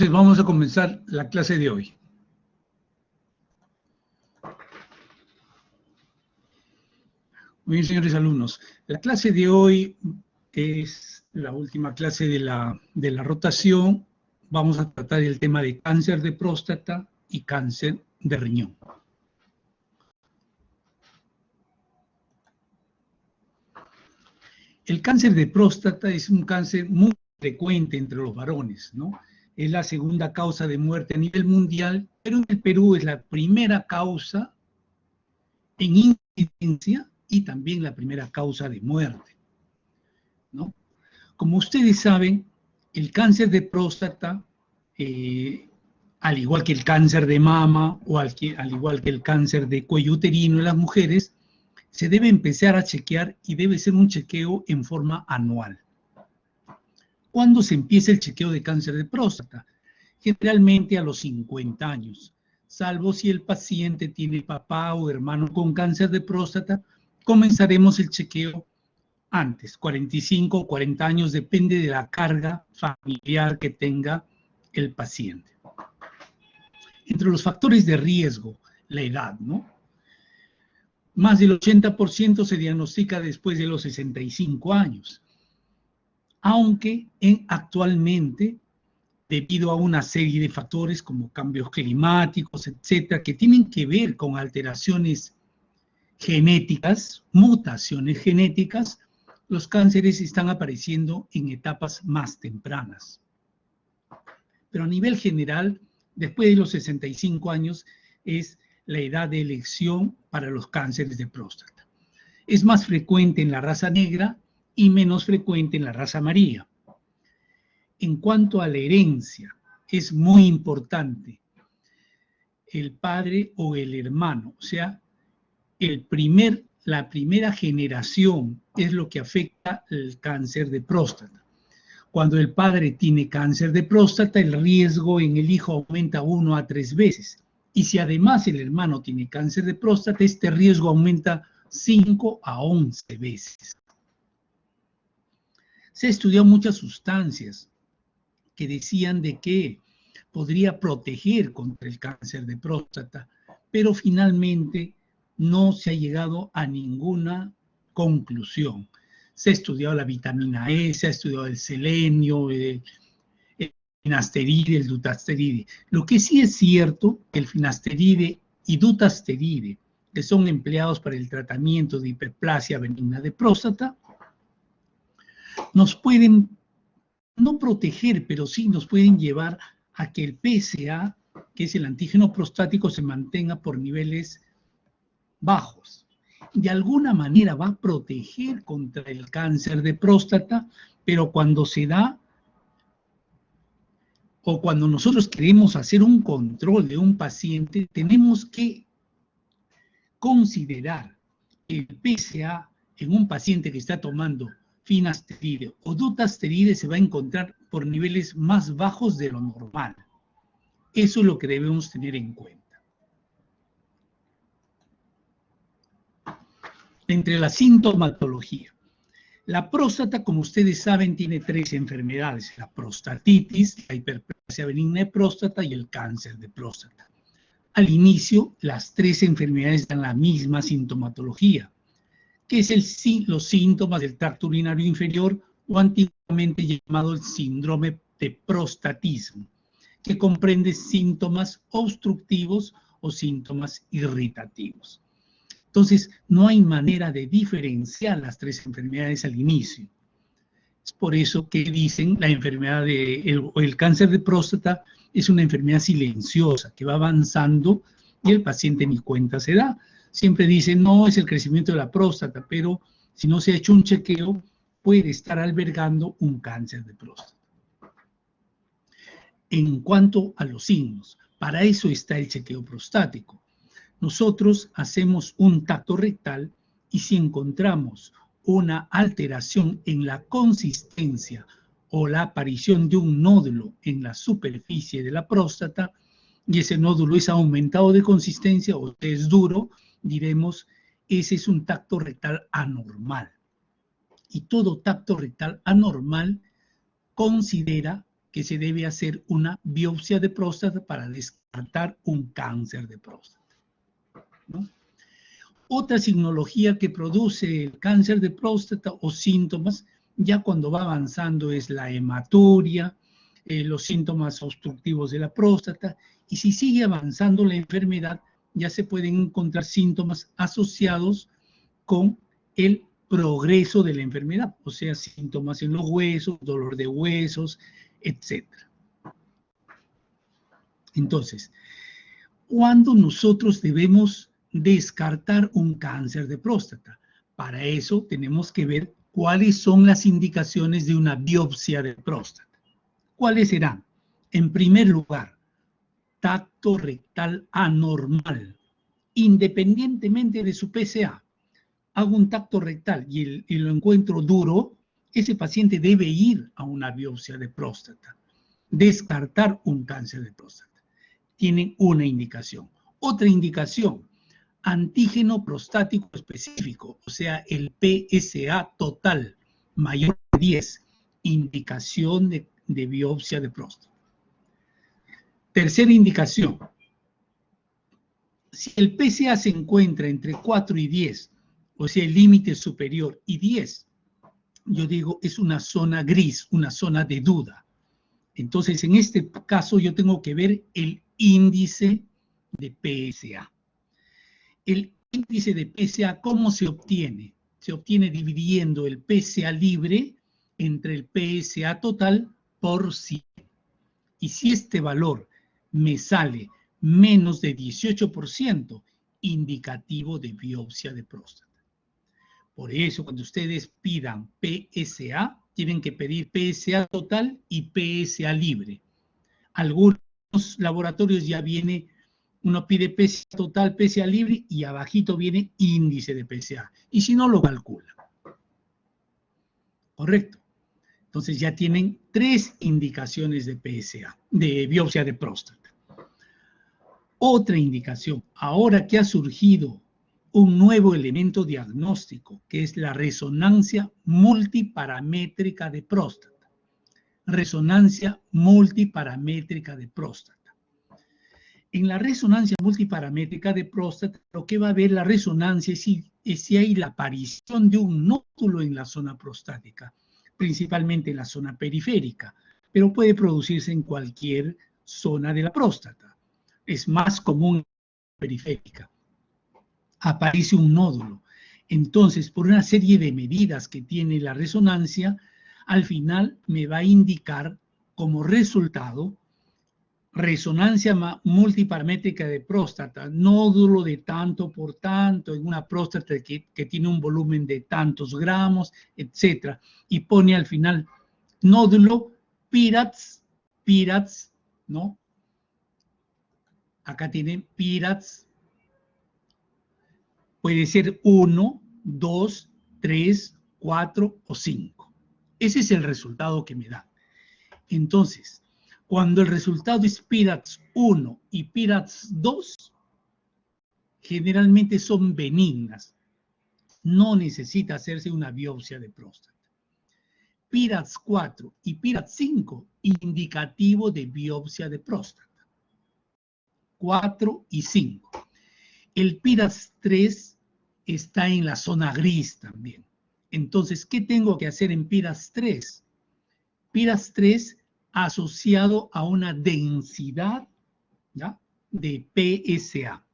Entonces vamos a comenzar la clase de hoy. Muy bien, señores alumnos. La clase de hoy es la última clase de la rotación. Vamos a tratar el tema de cáncer de próstata y cáncer de riñón. El cáncer de próstata es un cáncer muy frecuente entre los varones, ¿no? Es la segunda causa de muerte a nivel mundial, pero en el Perú es la primera causa en incidencia y también la primera causa de muerte, ¿no? Como ustedes saben, el cáncer de próstata, al igual que el cáncer de mama o al igual que el cáncer de cuello uterino en las mujeres, se debe empezar a chequear y debe ser un chequeo en forma anual. ¿Cuándo se empieza el chequeo de cáncer de próstata? Generalmente a los 50 años, salvo si el paciente tiene papá o hermano con cáncer de próstata, comenzaremos el chequeo antes, 45 o 40 años, depende de la carga familiar que tenga el paciente. Entre los factores de riesgo, la edad, ¿no? Más del 80% se diagnostica después de los 65 años, aunque actualmente, debido a una serie de factores como cambios climáticos, etcétera, que tienen que ver con alteraciones genéticas, mutaciones genéticas, los cánceres están apareciendo en etapas más tempranas. Pero a nivel general, después de los 65 años, es la edad de elección para los cánceres de próstata. Es más frecuente en la raza negra y menos frecuente en la raza amarilla. En cuanto a la herencia, es muy importante el padre o el hermano, o sea, la primera generación es lo que afecta el cáncer de próstata. Cuando el padre tiene cáncer de próstata, el riesgo en el hijo aumenta 1 a 3 veces. Y si además el hermano tiene cáncer de próstata, este riesgo aumenta 5 a 11 veces. Se han estudiado muchas sustancias que decían de que podría proteger contra el cáncer de próstata, pero finalmente no se ha llegado a ninguna conclusión. Se ha estudiado la vitamina E, se ha estudiado el selenio, el finasteride, el dutasteride. Lo que sí es cierto, el finasteride y dutasteride, que son empleados para el tratamiento de hiperplasia benigna de próstata, nos pueden no proteger, pero sí nos pueden llevar a que el PSA, que es el antígeno prostático, se mantenga por niveles bajos. De alguna manera va a proteger contra el cáncer de próstata, pero cuando se da o cuando nosotros queremos hacer un control de un paciente, tenemos que considerar el PSA en un paciente que está tomando finasteride o dutasteride se va a encontrar por niveles más bajos de lo normal. Eso es lo que debemos tener en cuenta. Entre la sintomatología. La próstata, como ustedes saben, tiene 3 enfermedades: la prostatitis, la hiperplasia benigna de próstata y el cáncer de próstata. Al inicio, las 3 enfermedades dan la misma sintomatología, que es los síntomas del tracto urinario inferior o antiguamente llamado el síndrome de prostatismo, que comprende síntomas obstructivos o síntomas irritativos. Entonces, no hay manera de diferenciar las 3 enfermedades al inicio. Es por eso que dicen la enfermedad el cáncer de próstata es una enfermedad silenciosa que va avanzando y el paciente ni cuenta se da. Siempre dicen, no, es el crecimiento de la próstata, pero si no se ha hecho un chequeo, puede estar albergando un cáncer de próstata. En cuanto a los signos, para eso está el chequeo prostático. Nosotros hacemos un tacto rectal y si encontramos una alteración en la consistencia o la aparición de un nódulo en la superficie de la próstata y ese nódulo es aumentado de consistencia o es duro, diremos, ese es un tacto rectal anormal. Y todo tacto rectal anormal considera que se debe hacer una biopsia de próstata para descartar un cáncer de próstata, ¿no? Otra signología que produce el cáncer de próstata o síntomas, ya cuando va avanzando, es la hematuria, los síntomas obstructivos de la próstata, y si sigue avanzando la enfermedad, ya se pueden encontrar síntomas asociados con el progreso de la enfermedad, o sea, síntomas en los huesos, dolor de huesos, etc. Entonces, ¿cuándo nosotros debemos descartar un cáncer de próstata? Para eso tenemos que ver cuáles son las indicaciones de una biopsia de próstata. ¿Cuáles serán? En primer lugar, tacto rectal anormal, independientemente de su PSA. Hago un tacto rectal y lo encuentro duro, ese paciente debe ir a una biopsia de próstata, descartar un cáncer de próstata. Tienen una indicación. Otra indicación, antígeno prostático específico, o sea, el PSA total mayor de 10, indicación de biopsia de próstata. Tercera indicación, si el PSA se encuentra entre 4 y 10, o sea, el límite superior y 10, yo digo, es una zona gris, una zona de duda. Entonces, en este caso, yo tengo que ver el índice de PSA. El índice de PSA, ¿cómo se obtiene? Se obtiene dividiendo el PSA libre entre el PSA total por 100. Y si este valor me sale menos de 18%, indicativo de biopsia de próstata. Por eso, cuando ustedes pidan PSA, tienen que pedir PSA total y PSA libre. Algunos laboratorios ya viene, uno pide PSA total, PSA libre, y abajito viene índice de PSA. Y si no, lo calcula. ¿Correcto? Entonces ya tienen 3 indicaciones de PSA, de biopsia de próstata. Otra indicación, ahora que ha surgido un nuevo elemento diagnóstico, que es la resonancia multiparamétrica de próstata. Resonancia multiparamétrica de próstata. En la resonancia multiparamétrica de próstata, lo que va a ver la resonancia es si hay la aparición de un nódulo en la zona prostática, principalmente en la zona periférica, pero puede producirse en cualquier zona de la próstata. Es más común en la periférica. Aparece un nódulo. Entonces, por una serie de medidas que tiene la resonancia, al final me va a indicar como resultado resonancia multiparamétrica de próstata, nódulo de tanto por tanto, en una próstata que tiene un volumen de tantos gramos, etc. Y pone al final nódulo PIRATS, ¿no? Acá tienen PIRATS. Puede ser 1, 2, 3, 4 o 5. Ese es el resultado que me da. Entonces, cuando el resultado es PIRATS 1 y PIRATS 2, generalmente son benignas. No necesita hacerse una biopsia de próstata. PIRATS 4 y PIRATS 5, indicativo de biopsia de próstata. 4 y 5. El PIRATS 3 está en la zona gris también. Entonces, ¿qué tengo que hacer en PIRATS 3? PIRATS 3 asociado a una densidad, ¿ya?, de PSA.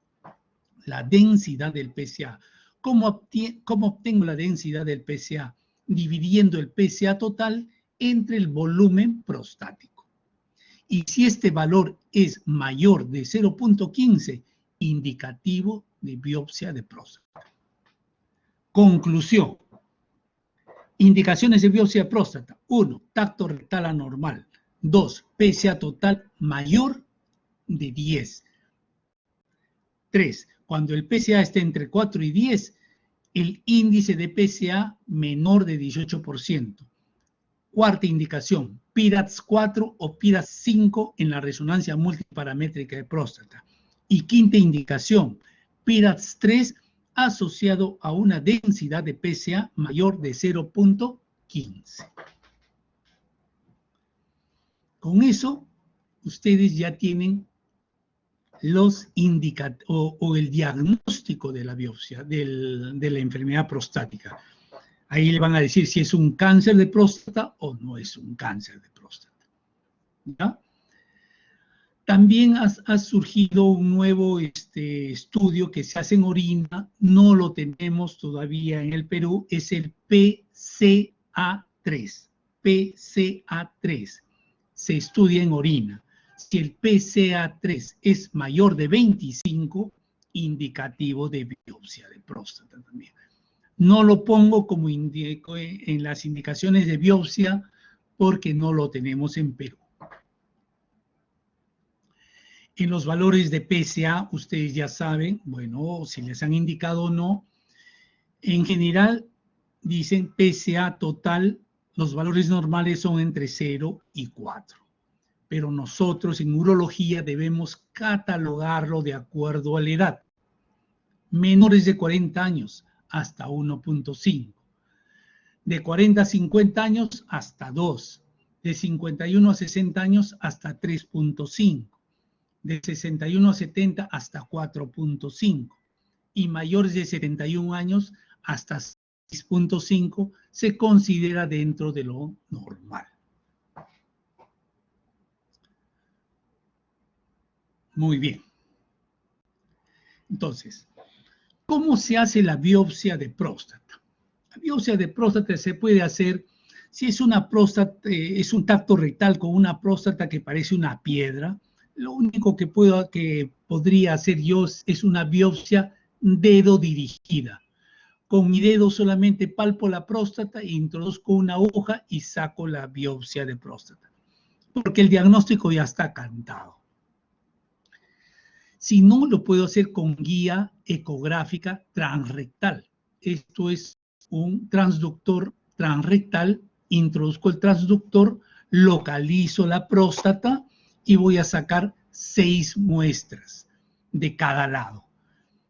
La densidad del PSA. ¿Cómo obtengo la densidad del PSA? Dividiendo el PSA total entre el volumen prostático. Y si este valor es mayor de 0.15, indicativo de biopsia de próstata. Conclusión. Indicaciones de biopsia de próstata. 1. Tacto rectal anormal. 2. PSA total mayor de 10. 3. Cuando el PSA esté entre 4 y 10, el índice de PSA menor de 18%. Cuarta indicación, PIRATS 4 o PIRATS 5 en la resonancia multiparamétrica de próstata. Y quinta indicación, PIRATS 3 asociado a una densidad de PSA mayor de 0.15. Con eso, ustedes ya tienen los o el diagnóstico de la biopsia de la enfermedad prostática. Ahí le van a decir si es un cáncer de próstata o no es un cáncer de próstata. ¿Ya? También ha surgido un nuevo estudio que se hace en orina, no lo tenemos todavía en el Perú, es el PCA3. PCA3 se estudia en orina. Si el PCA3 es mayor de 25, indicativo de biopsia de próstata también. No lo pongo como indico en las indicaciones de biopsia porque no lo tenemos en Perú. En los valores de PSA, ustedes ya saben, bueno, si les han indicado o no, en general dicen PSA total, los valores normales son entre 0 y 4. Pero nosotros en urología debemos catalogarlo de acuerdo a la edad. Menores de 40 años hasta 1.5. De 40 a 50 años hasta 2. De 51 a 60 años hasta 3.5. De 61 a 70 hasta 4.5 y mayores de 71 años hasta 6.5 se considera dentro de lo normal. Muy bien. Entonces, ¿cómo se hace la biopsia de próstata? La biopsia de próstata se puede hacer si es una próstata, es un tacto rectal con una próstata que parece una piedra. Lo único que podría hacer yo es una biopsia dedo dirigida. Con mi dedo solamente palpo la próstata, introduzco una aguja y saco la biopsia de próstata. Porque el diagnóstico ya está cantado. Si no, lo puedo hacer con guía ecográfica transrectal. Esto es un transductor transrectal. Introduzco el transductor, localizo la próstata y voy a sacar 6 muestras de cada lado.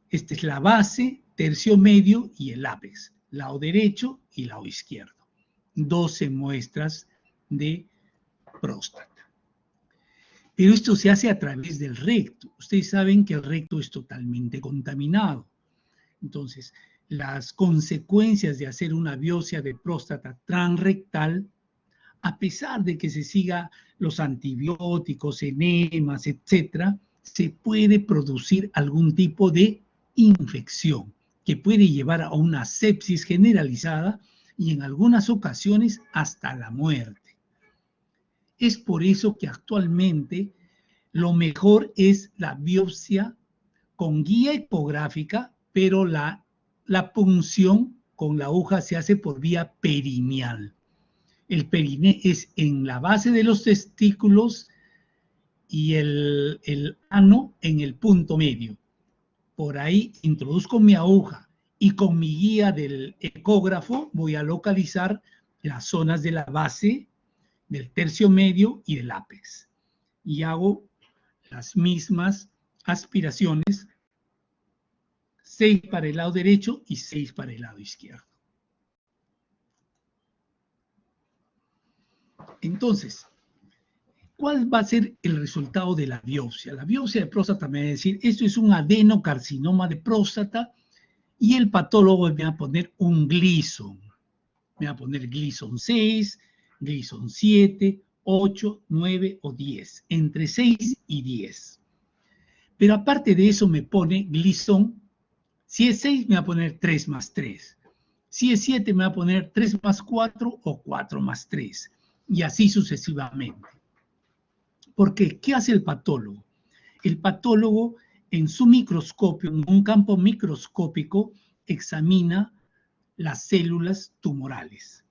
Esta es la base, tercio medio y el ápex, lado derecho y lado izquierdo. 12 muestras de próstata. Pero esto se hace a través del recto. Ustedes saben que el recto es totalmente contaminado. Entonces, las consecuencias de hacer una biopsia de próstata transrectal, a pesar de que se siga los antibióticos, enemas, etcétera, se puede producir algún tipo de infección que puede llevar a una sepsis generalizada y en algunas ocasiones hasta la muerte. Es por eso que actualmente lo mejor es la biopsia con guía ecográfica, pero la punción con la aguja se hace por vía perineal. El periné es en la base de los testículos y el ano en el punto medio. Por ahí introduzco mi aguja y con mi guía del ecógrafo voy a localizar las zonas de la base, del tercio medio y del ápex. Y hago las mismas aspiraciones, 6 para el lado derecho y 6 para el lado izquierdo. Entonces, ¿cuál va a ser el resultado de la biopsia? La biopsia de próstata me va a decir, esto es un adenocarcinoma de próstata y el patólogo me va a poner un Gleason. Me va a poner Gleason 6, Gleason 7, 8, 9 o 10, entre 6 y 10. Pero aparte de eso me pone Gleason, si es 6 me va a poner 3 más 3. Si es 7 me va a poner 3 más 4 o 4 más 3. Y así sucesivamente. ¿Por qué? ¿Qué hace el patólogo? El patólogo en su microscopio, en un campo microscópico, examina las células tumorales.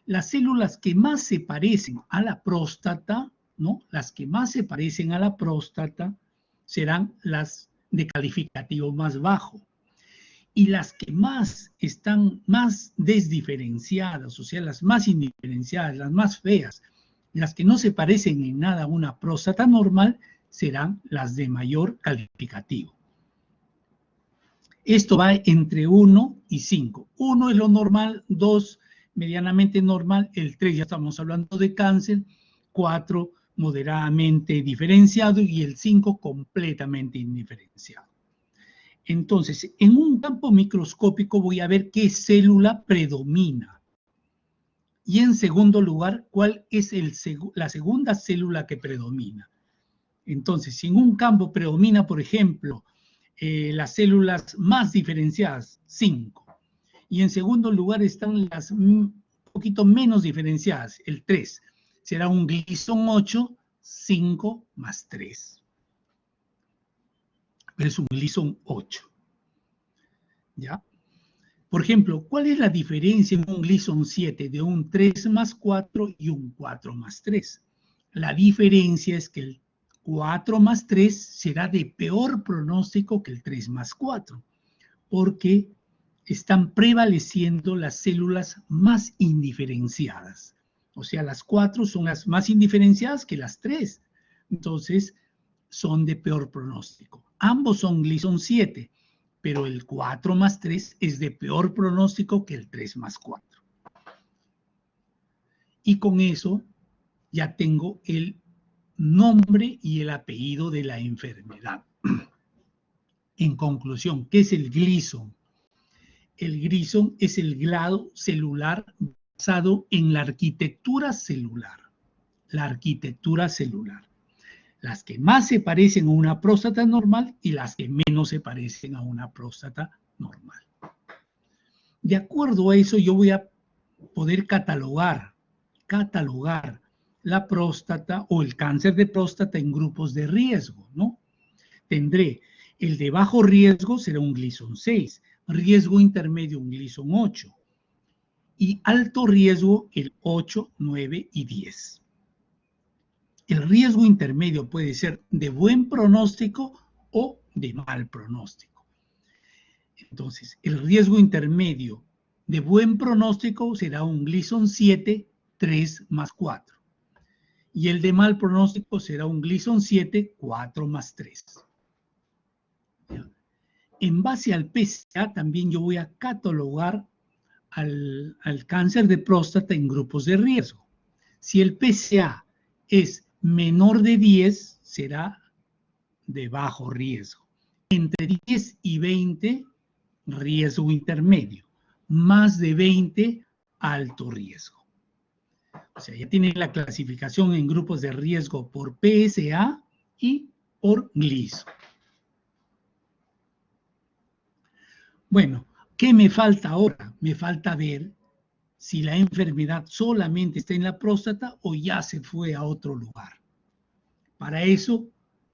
Las células que más se parecen a la próstata, ¿no? Las que más se parecen a la próstata serán las de calificativo más bajo. Y las que más están más desdiferenciadas, o sea, las más indiferenciadas, las más feas, las que no se parecen en nada a una próstata normal, serán las de mayor calificativo. Esto va entre 1 y 5. 1 es lo normal, 2 medianamente normal, el 3 ya estamos hablando de cáncer, 4 moderadamente diferenciado y el 5 completamente indiferenciado. Entonces, en un campo microscópico voy a ver qué célula predomina. Y en segundo lugar, cuál es la segunda célula que predomina. Entonces, si en un campo predomina, por ejemplo, las células más diferenciadas, 5, y en segundo lugar están las un poquito menos diferenciadas, el 3, será un Gleason 8, 5 más 3. Pero es un Gleason 8. ¿Ya? Por ejemplo, ¿cuál es la diferencia en un Gleason 7 de un 3 más 4 y un 4 más 3? La diferencia es que el 4 más 3 será de peor pronóstico que el 3 más 4, porque están prevaleciendo las células más indiferenciadas. O sea, las 4 son las más indiferenciadas que las 3. Entonces, son de peor pronóstico. Ambos son Gleason 7, pero el 4 más 3 es de peor pronóstico que el 3 más 4. Y con eso ya tengo el nombre y el apellido de la enfermedad. En conclusión, ¿qué es el Gleason? El Gleason es el grado celular basado en la arquitectura celular. La arquitectura celular. Las que más se parecen a una próstata normal y las que menos se parecen a una próstata normal. De acuerdo a eso, yo voy a poder catalogar la próstata o el cáncer de próstata en grupos de riesgo, ¿no? Tendré el de bajo riesgo, será un Gleason 6, riesgo intermedio, un Gleason 8, y alto riesgo, el 8, 9 y 10. El riesgo intermedio puede ser de buen pronóstico o de mal pronóstico. Entonces, el riesgo intermedio de buen pronóstico será un Gleason 7, 3 más 4. Y el de mal pronóstico será un Gleason 7, 4 más 3. En base al PSA también yo voy a catalogar al cáncer de próstata en grupos de riesgo. Si el PSA es menor de 10, será de bajo riesgo. Entre 10 y 20, riesgo intermedio. Más de 20, alto riesgo. O sea, ya tienen la clasificación en grupos de riesgo por PSA y por Gleason. Bueno, ¿qué me falta ahora? Me falta ver si la enfermedad solamente está en la próstata o ya se fue a otro lugar. Para eso,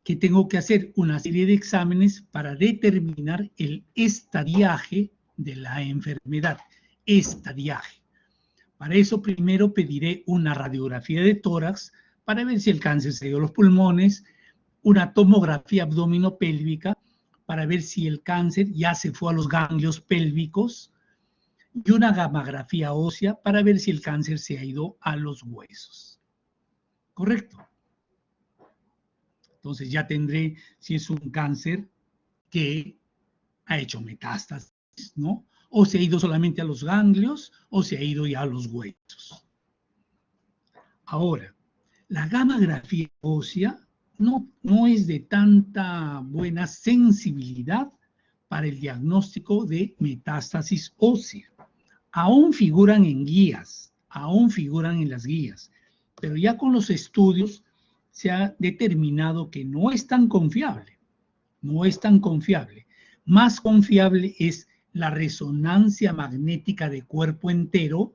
¿qué tengo que hacer? Una serie de exámenes para determinar el estadiaje de la enfermedad. Estadiaje. Para eso primero pediré una radiografía de tórax para ver si el cáncer se dio a los pulmones, una tomografía abdominopélvica para ver si el cáncer ya se fue a los ganglios pélvicos y una gammagrafía ósea para ver si el cáncer se ha ido a los huesos. ¿Correcto? Entonces ya tendré si es un cáncer que ha hecho metástasis, ¿no? O se ha ido solamente a los ganglios o se ha ido ya a los huesos. Ahora, la gammagrafía ósea no es de tanta buena sensibilidad para el diagnóstico de metástasis ósea. Aún figuran en guías, aún figuran en las guías, pero ya con los estudios se ha determinado que no es tan confiable, no es tan confiable. Más confiable es la resonancia magnética de cuerpo entero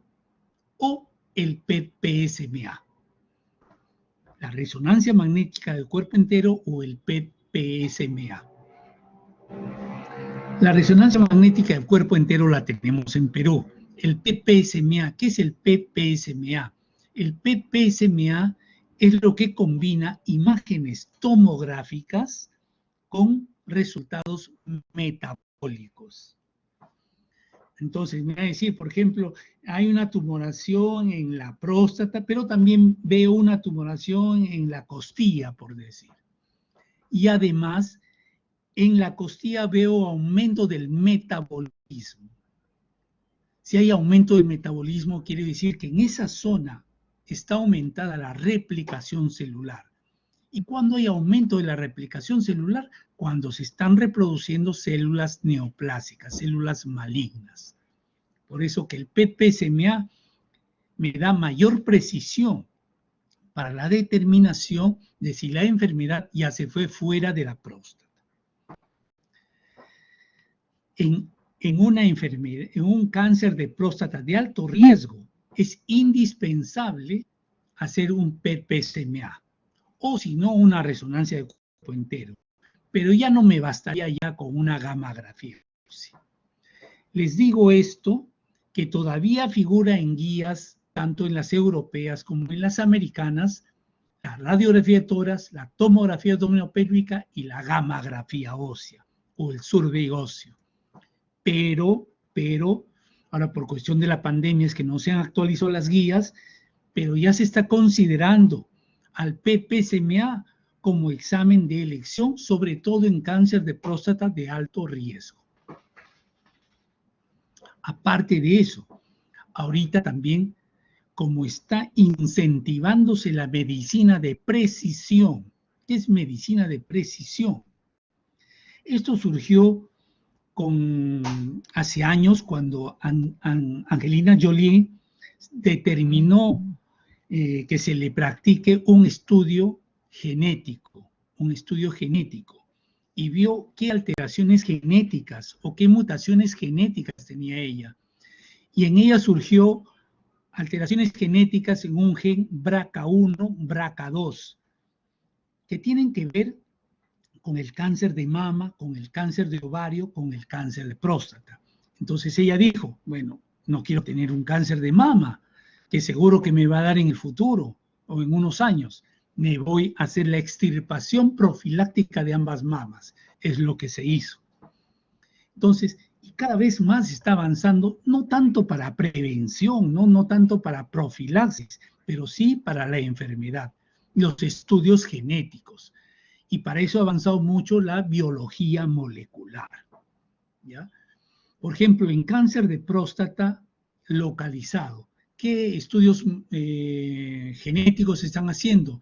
o el PET-PSMA. La resonancia magnética del cuerpo entero o el PET-PSMA. La resonancia magnética del cuerpo entero la tenemos en Perú. El PET-PSMA, ¿qué es el PET-PSMA? El PET-PSMA es lo que combina imágenes tomográficas con resultados metabólicos. Entonces, me va a decir, por ejemplo, hay una tumoración en la próstata, pero también veo una tumoración en la costilla, por decir. Y además, en la costilla veo aumento del metabolismo. Si hay aumento del metabolismo, quiere decir que en esa zona está aumentada la replicación celular. ¿Y cuándo hay aumento de la replicación celular? Cuando se están reproduciendo células neoplásicas, células malignas. Por eso que el PET-PSMA me da mayor precisión para la determinación de si la enfermedad ya se fue fuera de la próstata. En un cáncer de próstata de alto riesgo, es indispensable hacer un PET-PSMA, o si no, una resonancia de cuerpo entero. Pero ya no me bastaría ya con una gammagrafía. Les digo esto, que todavía figura en guías, tanto en las europeas como en las americanas, la radiografía de tórax, la tomografía abdominopélvica y la gammagrafía ósea, o el survey óseo. Pero, ahora por cuestión de la pandemia es que no se han actualizado las guías, pero ya se está considerando al PET-PSMA como examen de elección, sobre todo en cáncer de próstata de alto riesgo. Aparte de eso, ahorita también, como está incentivándose la medicina de precisión, ¿qué es medicina de precisión? Esto surgió hace años cuando Angelina Jolie determinó que se le practique un estudio genético, y vio qué alteraciones genéticas o qué mutaciones genéticas tenía ella. Y en ella surgió alteraciones genéticas en un gen BRCA1, BRCA2, que tienen que ver con el cáncer de mama, con el cáncer de ovario, con el cáncer de próstata. Entonces ella dijo, bueno, no quiero tener un cáncer de mama, que seguro que me va a dar en el futuro o en unos años. Me voy a hacer la extirpación profiláctica de ambas mamas. Es lo que se hizo. Entonces, y cada vez más está avanzando, no tanto para prevención, no tanto para profilaxis, pero sí para la enfermedad, los estudios genéticos. Y para eso ha avanzado mucho la biología molecular, ¿ya? Por ejemplo, en cáncer de próstata localizado, ¿qué estudios genéticos se están haciendo?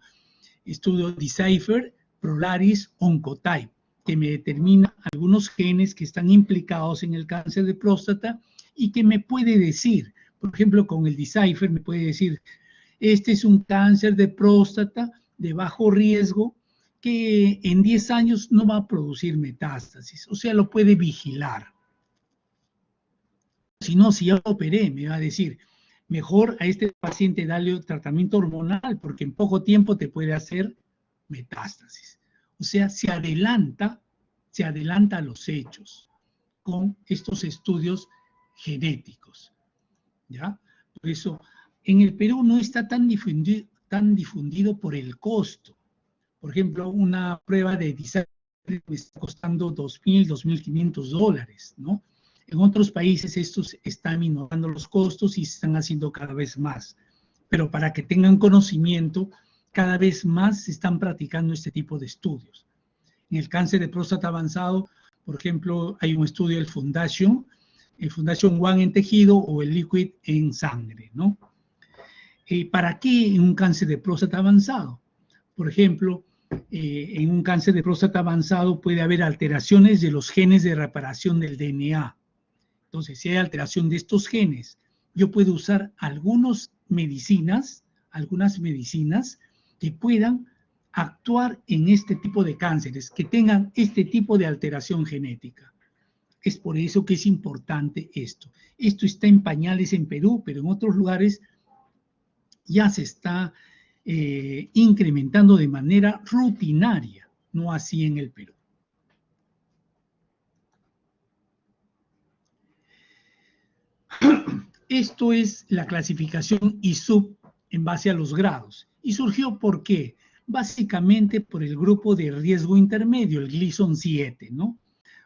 Estudio Decipher, Prolaris, Oncotype, que me determina algunos genes que están implicados en el cáncer de próstata y que me puede decir, por ejemplo, con el Decipher me puede decir, este es un cáncer de próstata de bajo riesgo que en 10 años no va a producir metástasis, o sea, lo puede vigilar. Si no, si ya lo operé, me va a decir, mejor a este paciente darle tratamiento hormonal porque en poco tiempo te puede hacer metástasis. O sea, se adelanta a los hechos con estos estudios genéticos, ¿ya? Por eso, en el Perú no está tan difundido por el costo. Por ejemplo, una prueba de Decipher me está costando $2,000, $2,500, ¿no? En otros países estos están minorando los costos y se están haciendo cada vez más. Pero para que tengan conocimiento, cada vez más se están practicando este tipo de estudios. En el cáncer de próstata avanzado, por ejemplo, hay un estudio del Foundation, el Foundation One en tejido o el Liquid en sangre, ¿no? ¿Para qué en un cáncer de próstata avanzado? Por ejemplo, en un cáncer de próstata avanzado puede haber alteraciones de los genes de reparación del DNA. Entonces, si hay alteración de estos genes, yo puedo usar algunas medicinas que puedan actuar en este tipo de cánceres, que tengan este tipo de alteración genética. Es por eso que es importante esto. Esto está en pañales en Perú, pero en otros lugares ya se está incrementando de manera rutinaria, no así en el Perú. Esto es la clasificación ISUP en base a los grados. ¿Y surgió por qué? Básicamente por el grupo de riesgo intermedio, el Gleason 7, ¿no?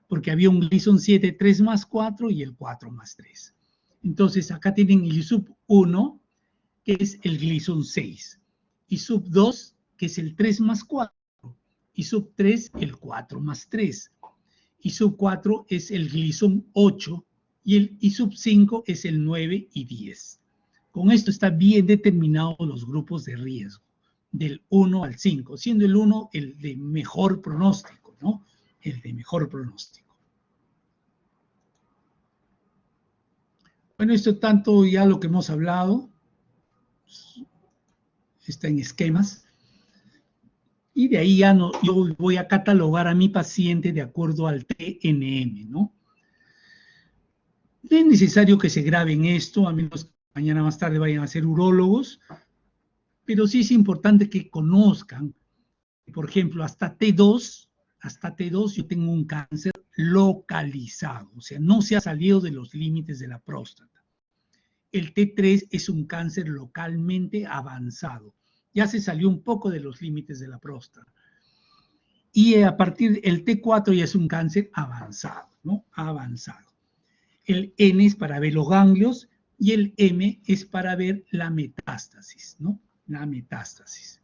Porque había un Gleason 7 3+4 y el 4+3. Entonces acá tienen el ISUP 1, que es el Gleason 6. ISUP 2, que es el 3+4. ISUP 3, el 4+3. ISUP 4 es el Gleason 8 y el ISUP 5 es el 9 y 10. Con esto está bien determinados los grupos de riesgo, del 1 al 5, siendo el 1 el de mejor pronóstico, ¿no? El de mejor pronóstico. Bueno, esto tanto ya lo que hemos hablado, está en esquemas, y de ahí ya no, yo voy a catalogar a mi paciente de acuerdo al TNM, ¿no? No es necesario que se graben esto, a menos que mañana más tarde vayan a ser urólogos, pero sí es importante que conozcan, por ejemplo, hasta T2 yo tengo un cáncer localizado, o sea, no se ha salido de los límites de la próstata. El T3 es un cáncer localmente avanzado, ya se salió un poco de los límites de la próstata. Y a partir del T4 ya es un cáncer avanzado, ¿no? Avanzado. El N es para ver los ganglios y el M es para ver la metástasis, ¿no? La metástasis.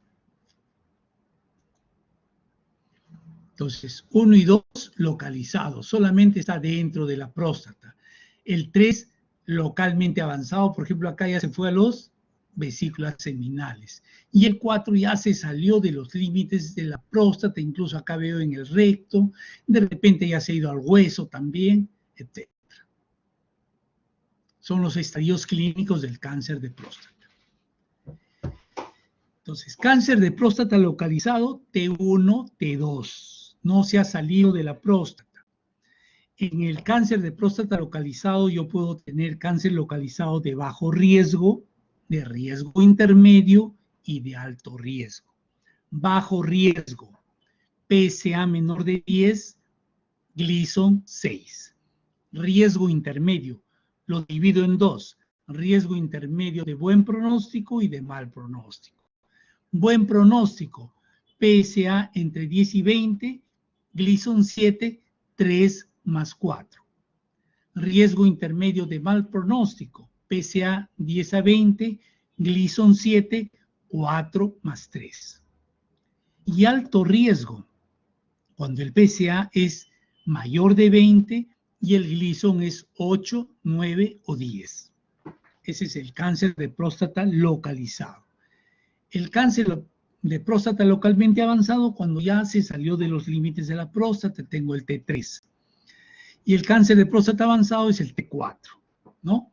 Entonces, 1 y 2 localizados, solamente está dentro de la próstata. El 3 localmente avanzado, por ejemplo, acá ya se fue a los vesículas seminales. Y el 4 ya se salió de los límites de la próstata, incluso acá veo en el recto, de repente ya se ha ido al hueso también, etc. Son los estadios clínicos del cáncer de próstata. Entonces, cáncer de próstata localizado, T1, T2. No se ha salido de la próstata. En el cáncer de próstata localizado, yo puedo tener cáncer localizado de bajo riesgo, de riesgo intermedio y de alto riesgo. Bajo riesgo, PSA menor de 10, Gleason 6. Riesgo intermedio, lo divido en dos, riesgo intermedio de buen pronóstico y de mal pronóstico. Buen pronóstico, PSA entre 10 y 20, Gleason 7, 3 más 4. Riesgo intermedio de mal pronóstico, PSA 10 a 20, Gleason 7, 4 más 3. Y alto riesgo, cuando el PSA es mayor de 20 y el Gleason es 8, 9 o 10. Ese es el cáncer de próstata localizado. El cáncer de próstata localmente avanzado, cuando ya se salió de los límites de la próstata, tengo el T3. Y el cáncer de próstata avanzado es el T4, ¿no?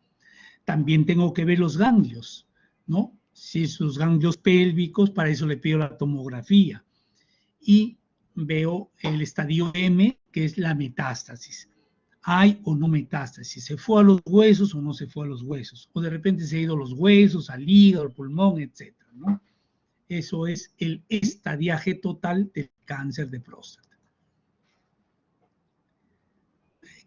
También tengo que ver los ganglios, ¿no? Si sus ganglios pélvicos, para eso le pido la tomografía. Y veo el estadio M, que es la metástasis. ¿Hay o no metástasis? ¿Se fue a los huesos o no se fue a los huesos? O de repente se ha ido a los huesos, al hígado, al pulmón, etc., ¿no? Eso es el estadiaje total del cáncer de próstata.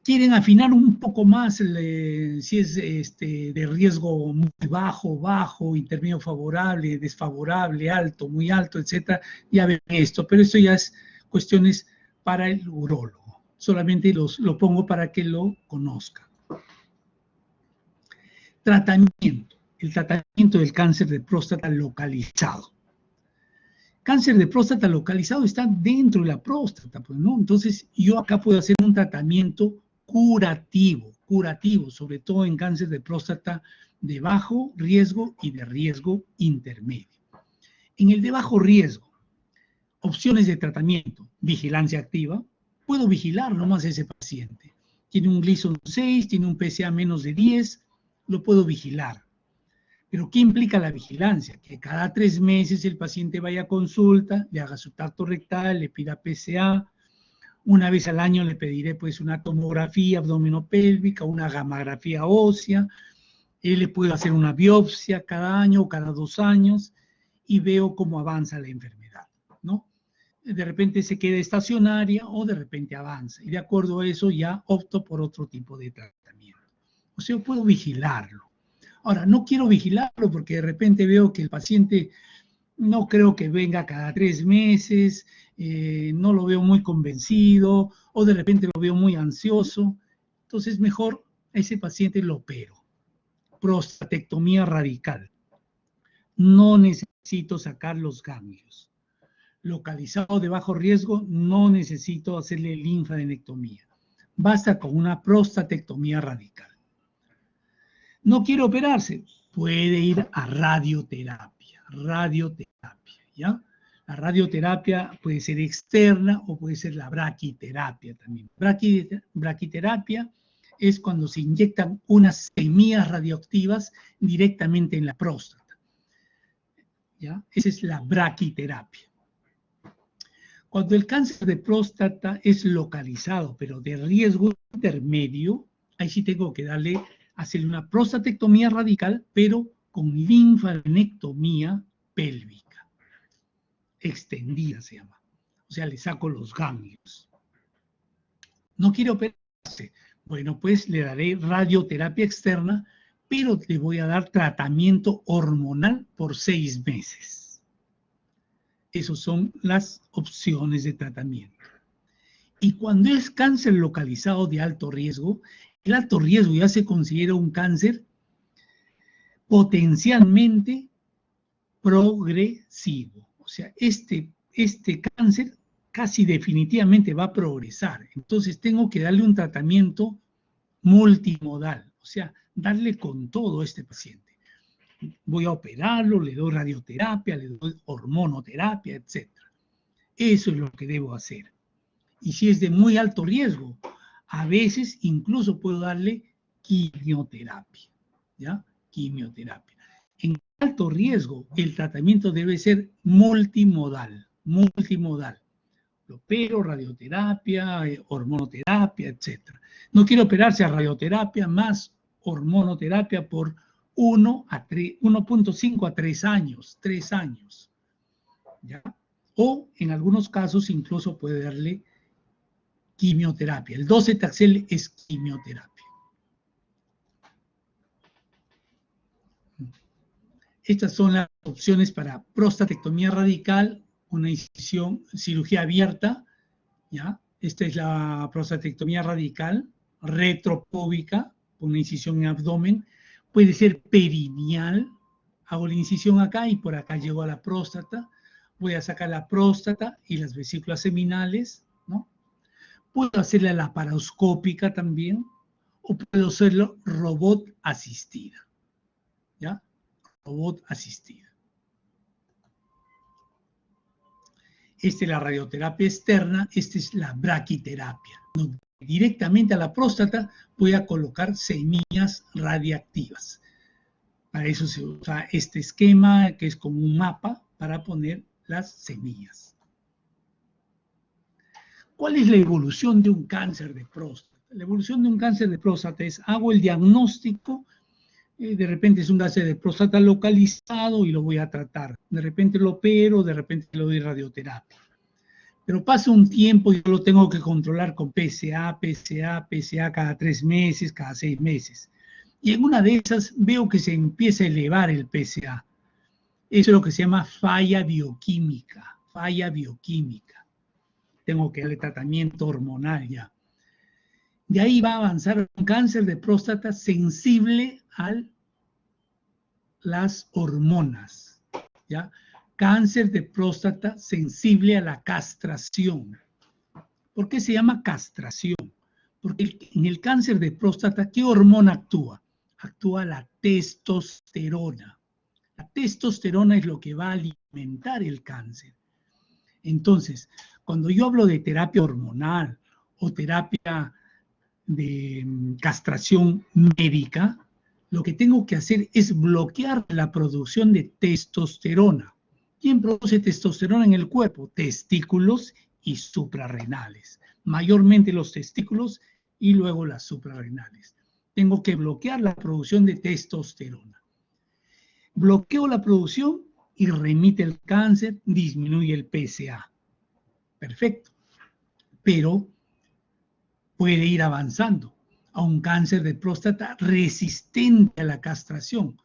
Quieren afinar un poco más si es de riesgo muy bajo, intermedio favorable, desfavorable, alto, muy alto, etcétera, ya ven esto, pero esto ya es cuestiones para el urólogo. Solamente lo pongo para que lo conozcan. Tratamiento. El tratamiento del cáncer de próstata localizado. Cáncer de próstata localizado está dentro de la próstata, pues, ¿no? Entonces, yo acá puedo hacer un tratamiento curativo, sobre todo en cáncer de próstata de bajo riesgo y de riesgo intermedio. En el de bajo riesgo, opciones de tratamiento, vigilancia activa, puedo vigilar nomás a ese paciente. Tiene un Gleason 6, tiene un PSA menos de 10, lo puedo vigilar. Pero ¿qué implica la vigilancia? Que cada 3 meses el paciente vaya a consulta, le haga su tacto rectal, le pida PSA. Una vez al año le pediré pues una tomografía abdominopélvica, una gamografía ósea. Le puedo hacer una biopsia cada año o cada 2 años y veo cómo avanza la enfermedad, ¿no? De repente se queda estacionaria o de repente avanza. Y de acuerdo a eso ya opto por otro tipo de tratamiento. O sea, yo puedo vigilarlo. Ahora, no quiero vigilarlo porque de repente veo que el paciente no creo que venga cada 3 meses, no lo veo muy convencido o de repente lo veo muy ansioso. Entonces, mejor a ese paciente lo opero. Prostatectomía radical. No necesito sacar los ganglios. Localizado de bajo riesgo, no necesito hacerle linfadenectomía. Basta con una prostatectomía radical. No quiero operarse, puede ir a radioterapia, ¿ya? La radioterapia puede ser externa o puede ser la braquiterapia también. Braquiterapia es cuando se inyectan unas semillas radioactivas directamente en la próstata, ¿ya? Esa es la braquiterapia. Cuando el cáncer de próstata es localizado, pero de riesgo intermedio, ahí sí tengo que hacerle una prostatectomía radical, pero con linfadenectomía pélvica, extendida se llama. O sea, le saco los ganglios. No quiere operarse. Bueno, pues le daré radioterapia externa, pero le voy a dar tratamiento hormonal por 6 meses. Esas son las opciones de tratamiento. Y cuando es cáncer localizado de alto riesgo, el alto riesgo ya se considera un cáncer potencialmente progresivo. O sea, este cáncer casi definitivamente va a progresar. Entonces tengo que darle un tratamiento multimodal, o sea, darle con todo a este paciente. Voy a operarlo, le doy radioterapia, le doy hormonoterapia, etc. Eso es lo que debo hacer. Y si es de muy alto riesgo, a veces incluso puedo darle quimioterapia, ¿ya? Quimioterapia. En alto riesgo, el tratamiento debe ser multimodal. Lo opero, radioterapia, hormonoterapia, etc. No quiero operarse a radioterapia más hormonoterapia por 1.5 a 3 años, 3 años, ¿ya? O en algunos casos incluso puede darle quimioterapia. El docetaxel es quimioterapia. Estas son las opciones para prostatectomía radical, una incisión, cirugía abierta, ¿ya? Esta es la prostatectomía radical, retropúbica, una incisión en abdomen. Puede ser perineal, hago la incisión acá y por acá llego a la próstata. Voy a sacar la próstata y las vesículas seminales, ¿no? Puedo hacerla laparoscópica también, o puedo hacerlo robot asistida, ¿ya? Robot asistida. Esta es la radioterapia externa, esta es la braquiterapia. Directamente a la próstata voy a colocar semillas radiactivas. Para eso se usa este esquema, que es como un mapa, para poner las semillas. ¿Cuál es la evolución de un cáncer de próstata? La evolución de un cáncer de próstata es, hago el diagnóstico, de repente es un cáncer de próstata localizado y lo voy a tratar. De repente lo opero, de repente le doy radioterapia. Pero pasa un tiempo y yo lo tengo que controlar con PSA cada 3 meses, cada 6 meses. Y en una de esas veo que se empieza a elevar el PSA. Eso es lo que se llama falla bioquímica, Tengo que darle tratamiento hormonal ya. De ahí va a avanzar un cáncer de próstata sensible a las hormonas, ¿ya? Cáncer de próstata sensible a la castración. ¿Por qué se llama castración? Porque en el cáncer de próstata, ¿qué hormona actúa? Actúa la testosterona. La testosterona es lo que va a alimentar el cáncer. Entonces, cuando yo hablo de terapia hormonal o terapia de castración médica, lo que tengo que hacer es bloquear la producción de testosterona. ¿Quién produce testosterona en el cuerpo? Testículos y suprarrenales. Mayormente los testículos y luego las suprarrenales. Tengo que bloquear la producción de testosterona. Bloqueo la producción y remite el cáncer, disminuye el PSA. Perfecto. Pero puede ir avanzando a un cáncer de próstata resistente a la castración.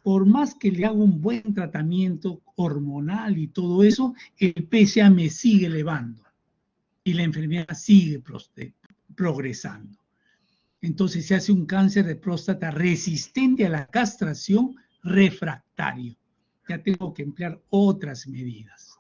Por más que le haga un buen tratamiento hormonal y todo eso, el PSA me sigue elevando y la enfermedad sigue progresando. Entonces se hace un cáncer de próstata resistente a la castración refractario. Ya tengo que emplear otras medidas.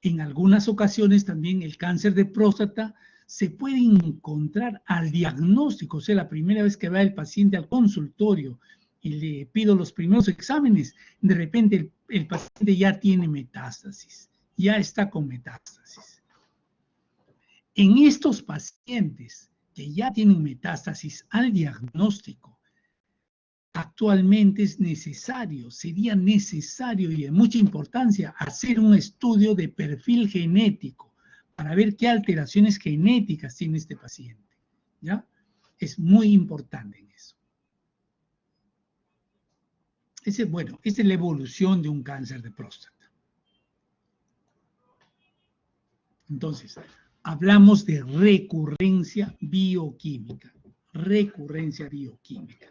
En algunas ocasiones también el cáncer de próstata se puede encontrar al diagnóstico, o sea, la primera vez que va el paciente al consultorio y le pido los primeros exámenes, de repente el paciente ya tiene metástasis, ya está con metástasis. En estos pacientes que ya tienen metástasis al diagnóstico, actualmente es necesario, sería necesario y de mucha importancia hacer un estudio de perfil genético para ver qué alteraciones genéticas tiene este paciente, ¿ya? Es muy importante en eso. Bueno, esa es la evolución de un cáncer de próstata. Entonces, hablamos de recurrencia bioquímica. Recurrencia bioquímica.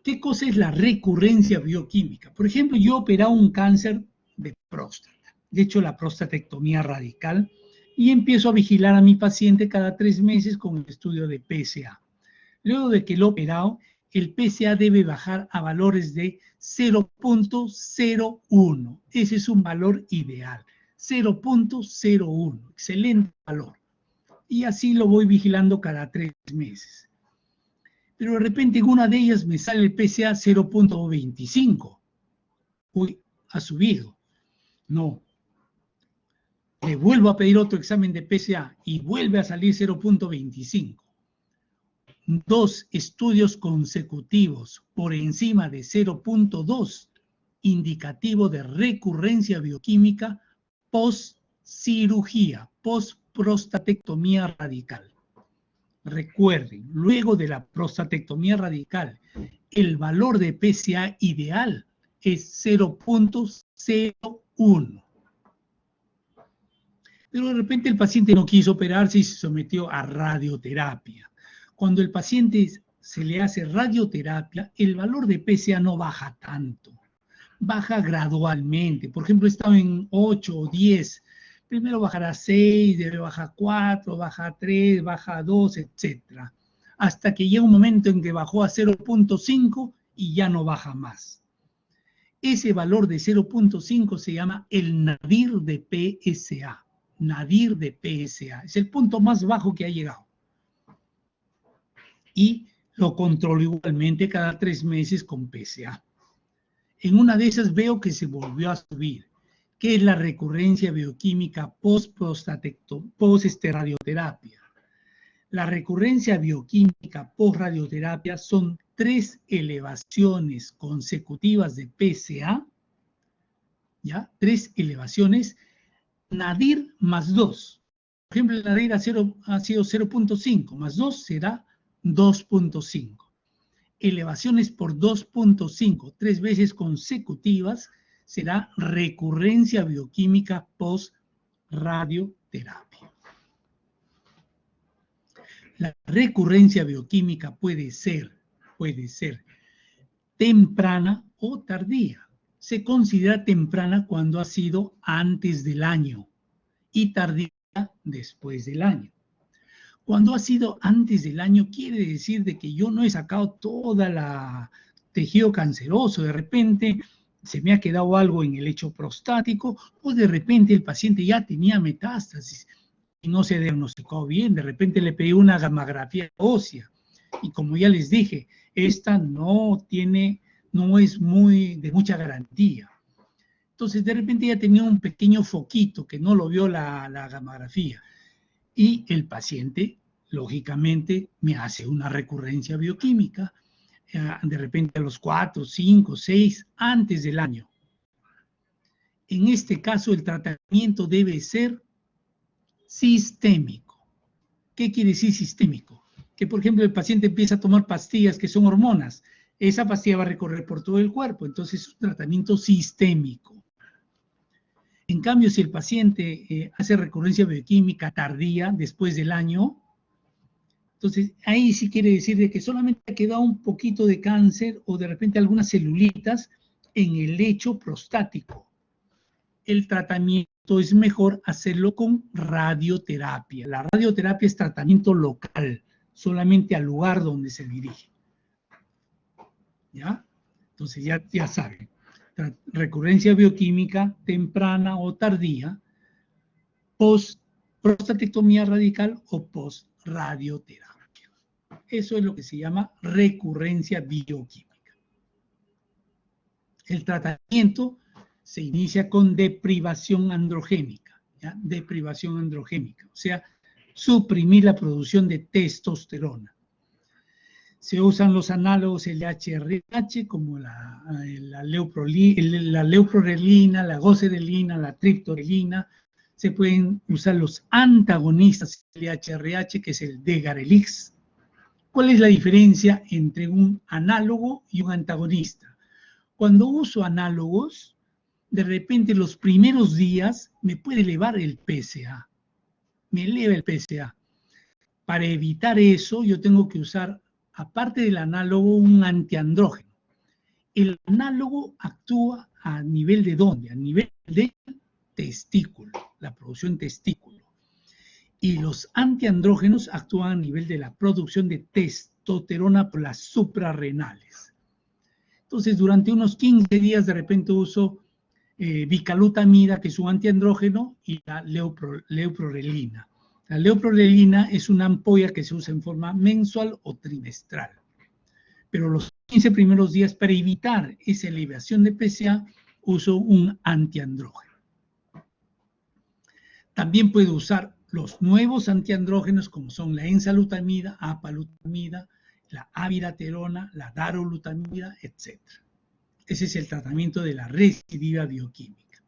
¿Qué cosa es la recurrencia bioquímica? Por ejemplo, yo he operado un cáncer de próstata. De hecho, la prostatectomía radical y empiezo a vigilar a mi paciente cada 3 meses con el estudio de PSA. Luego de que lo he operado, el PSA debe bajar a valores de 0.01. Ese es un valor ideal. 0.01, excelente valor. Y así lo voy vigilando cada 3 meses. Pero de repente en una de ellas me sale el PSA 0.25. Uy, ha subido. No. Le vuelvo a pedir otro examen de PSA y vuelve a salir 0.25. 2 estudios consecutivos por encima de 0.2, indicativo de recurrencia bioquímica post-cirugía, post-prostatectomía radical. Recuerden, luego de la prostatectomía radical, el valor de PSA ideal es 0.01. Pero de repente el paciente no quiso operarse y se sometió a radioterapia. Cuando el paciente se le hace radioterapia, el valor de PSA no baja tanto, baja gradualmente. Por ejemplo, estaba en 8 o 10, primero bajará a 6, después baja a 4, baja a 3, baja a 2, etc. Hasta que llega un momento en que bajó a 0.5 y ya no baja más. Ese valor de 0.5 se llama el nadir de PSA. Nadir de PSA. Es el punto más bajo que ha llegado. Y lo controlo igualmente cada 3 meses con PSA. En una de esas veo que se volvió a subir, que es la recurrencia bioquímica post-radioterapia. La recurrencia bioquímica post-radioterapia son 3 elevaciones consecutivas de PSA, ¿ya? 3 elevaciones, nadir más 2. Por ejemplo, el nadir ha sido 0.5, más 2 será 2.5. Elevaciones por 2.5, 3 veces consecutivas, será recurrencia bioquímica post-radioterapia. La recurrencia bioquímica puede ser temprana o tardía. Se considera temprana cuando ha sido antes del año y tardía después del año. Cuando ha sido antes del año, quiere decir de que yo no he sacado toda la tejido canceroso, de repente se me ha quedado algo en el lecho prostático, o de repente el paciente ya tenía metástasis y no se diagnosticó bien, de repente le pedí una gamografía ósea, y como ya les dije, esta no es de mucha garantía. Entonces, de repente ya tenía un pequeño foquito que no lo vio la gamografía. Y el paciente, lógicamente, me hace una recurrencia bioquímica, de repente a los 4, 5, 6, antes del año. En este caso, el tratamiento debe ser sistémico. ¿Qué quiere decir sistémico? Que, por ejemplo, el paciente empieza a tomar pastillas que son hormonas. Esa pastilla va a recorrer por todo el cuerpo, entonces es un tratamiento sistémico. En cambio, si el paciente hace recurrencia bioquímica tardía, después del año, entonces ahí sí quiere decir de que solamente ha quedado un poquito de cáncer o de repente algunas celulitas en el lecho prostático. El tratamiento es mejor hacerlo con radioterapia. La radioterapia es tratamiento local, solamente al lugar donde se dirige. ¿Ya? Entonces ya saben. Recurrencia bioquímica temprana o tardía, post-prostatectomía radical o post-radioterapia. Eso es lo que se llama recurrencia bioquímica. El tratamiento se inicia con deprivación androgénica, ¿ya? Deprivación androgénica, o sea, suprimir la producción de testosterona. Se usan los análogos LH-RH como la leuprorelina, la goserelina, la triptorelina. Se pueden usar los antagonistas LH-RH, que es el Degarelix. ¿Cuál es la diferencia entre un análogo y un antagonista? Cuando uso análogos, de repente los primeros días me puede elevar el PSA. Me eleva el PSA. Para evitar eso, yo tengo que usar, aparte del análogo, un antiandrógeno. El análogo actúa a nivel de ¿dónde? A nivel de testículo, la producción testículo. Y los antiandrógenos actúan a nivel de la producción de testosterona por las suprarrenales. Entonces, durante unos 15 días, de repente uso bicalutamida, que es un antiandrógeno, y la leuprorelina. La leuprorelina es una ampolla que se usa en forma mensual o trimestral. Pero los 15 primeros días, para evitar esa elevación de PSA, uso un antiandrógeno. También puedo usar los nuevos antiandrógenos, como son la enzalutamida, apalutamida, la abiraterona, la darolutamida, etc. Ese es el tratamiento de la recidiva bioquímica.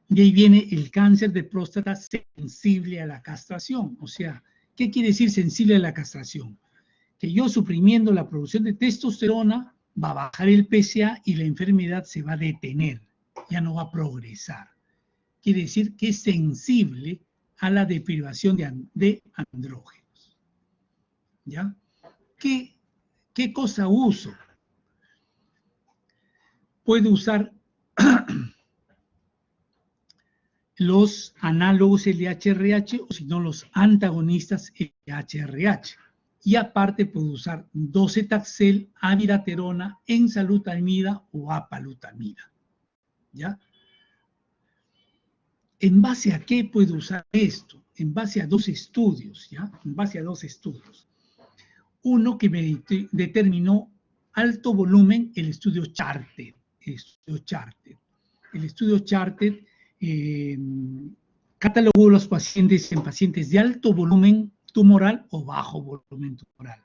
De ahí viene el cáncer de próstata sensible a la castración. O sea, ¿qué quiere decir sensible a la castración? Que yo suprimiendo la producción de testosterona va a bajar el PSA y la enfermedad se va a detener, ya no va a progresar. Quiere decir que es sensible a la deprivación de andrógenos. ¿Ya? ¿Qué cosa uso? Puedo usar los análogos LH-RH o si no los antagonistas LH-RH. Y aparte puedo usar docetaxel, abiraterona, enzalutamida o apalutamida. ¿Ya? ¿En base a qué puedo usar esto? En base a dos estudios, ¿ya? En base a dos estudios. Uno que me determinó alto volumen, el estudio Charted. El estudio Charted catalogó los pacientes en pacientes de alto volumen tumoral o bajo volumen tumoral.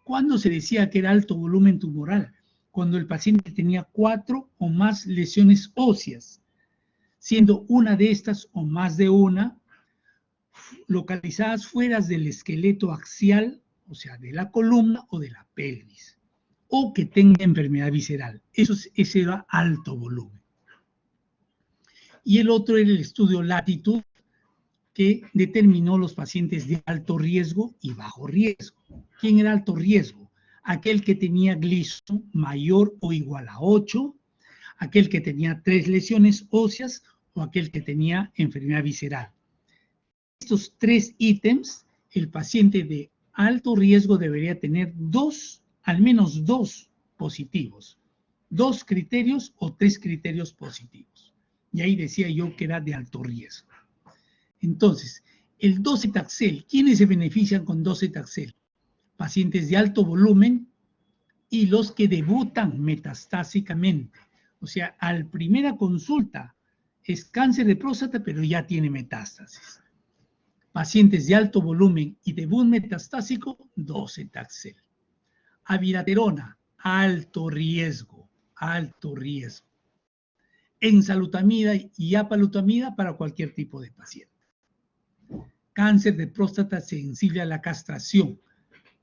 ¿Cuándo se decía que era alto volumen tumoral? Cuando el paciente tenía 4 o más lesiones óseas, siendo una de estas o más de una localizadas fuera del esqueleto axial, o sea, de la columna o de la pelvis, o que tenga enfermedad visceral. Ese era alto volumen. Y el otro era el estudio Latitud, que determinó los pacientes de alto riesgo y bajo riesgo. ¿Quién era alto riesgo? Aquel que tenía Gleason mayor o igual a 8, aquel que tenía 3 lesiones óseas o aquel que tenía enfermedad visceral. Estos 3 ítems, el paciente de alto riesgo debería tener al menos 2 positivos, 2 criterios o 3 criterios positivos. Y ahí decía yo que era de alto riesgo. Entonces, el docetaxel, ¿quiénes se benefician con docetaxel? Pacientes de alto volumen y los que debutan metastásicamente. O sea, al primera consulta es cáncer de próstata, pero ya tiene metástasis. Pacientes de alto volumen y debut metastásico, docetaxel. Abiraterona, alto riesgo, alto riesgo. Enzalutamida y apalutamida para cualquier tipo de paciente. Cáncer de próstata sensible a la castración.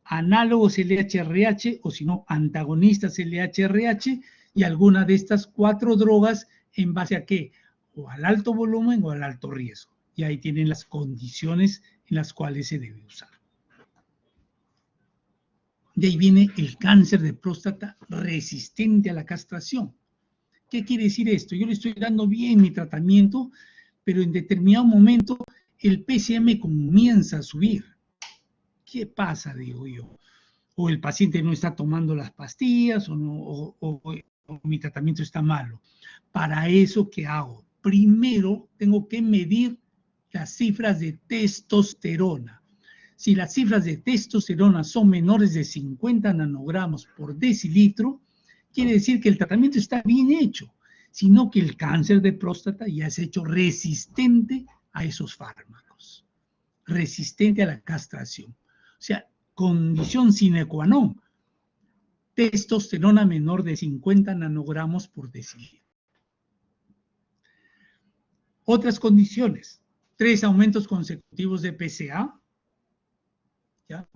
Análogos LH-RH o si no, antagonistas LH-RH y alguna de estas 4 drogas en base a qué? O al alto volumen o al alto riesgo. Y ahí tienen las condiciones en las cuales se debe usar. De ahí viene el cáncer de próstata resistente a la castración. ¿Qué quiere decir esto? Yo le estoy dando bien mi tratamiento, pero en determinado momento el PSA me comienza a subir. ¿Qué pasa, digo yo? O el paciente no está tomando las pastillas o mi tratamiento está malo. Para eso, ¿qué hago? Primero tengo que medir las cifras de testosterona. Si las cifras de testosterona son menores de 50 nanogramos por decilitro, quiere decir que el tratamiento está bien hecho, sino que el cáncer de próstata ya se ha hecho resistente a esos fármacos, resistente a la castración. O sea, condición sine qua non, testosterona menor de 50 nanogramos por decilitro. Otras condiciones, 3 aumentos consecutivos de PSA, ¿ya?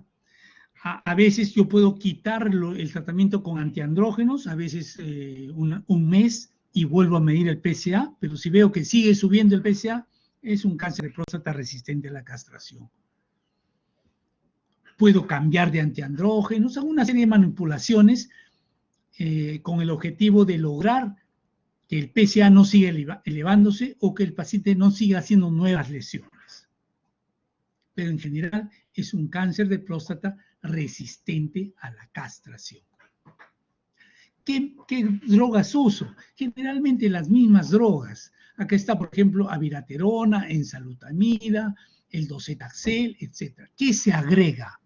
A veces yo puedo quitar el tratamiento con antiandrógenos, a veces un mes y vuelvo a medir el PSA, pero si veo que sigue subiendo el PSA, es un cáncer de próstata resistente a la castración. Puedo cambiar de antiandrógenos, hago una serie de manipulaciones con el objetivo de lograr que el PSA no siga elevándose o que el paciente no siga haciendo nuevas lesiones. Pero en general es un cáncer de próstata resistente a la castración. ¿Qué drogas uso? Generalmente las mismas drogas. Acá está, por ejemplo, abiraterona, enzalutamida, el docetaxel, etc. ¿Qué se agrega?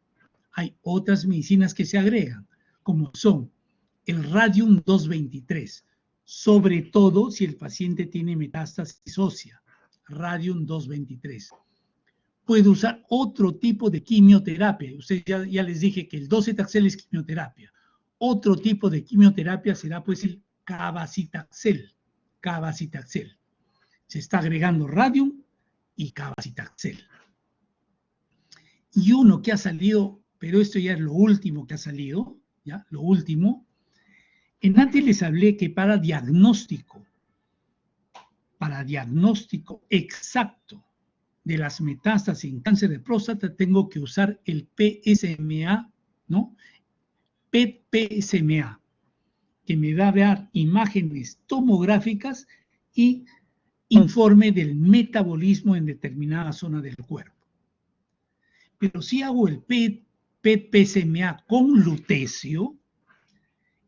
Hay otras medicinas que se agregan, como son el radium 223, sobre todo si el paciente tiene metástasis ósea, radium 223. Puede usar otro tipo de quimioterapia. Ustedes ya les dije que el docetaxel es quimioterapia. Otro tipo de quimioterapia será pues el cabazitaxel. Cabazitaxel. Se está agregando radium y cabazitaxel. Y uno que ha salido, pero esto ya es lo último que ha salido, ¿ya? Lo último. Antes les hablé que para diagnóstico exacto de las metástasis en cáncer de próstata, tengo que usar el PSMA, ¿no? PET-PSMA, que me va a dar imágenes tomográficas y informe del metabolismo en determinada zona del cuerpo. Pero si hago el PET-PSMA con lutecio,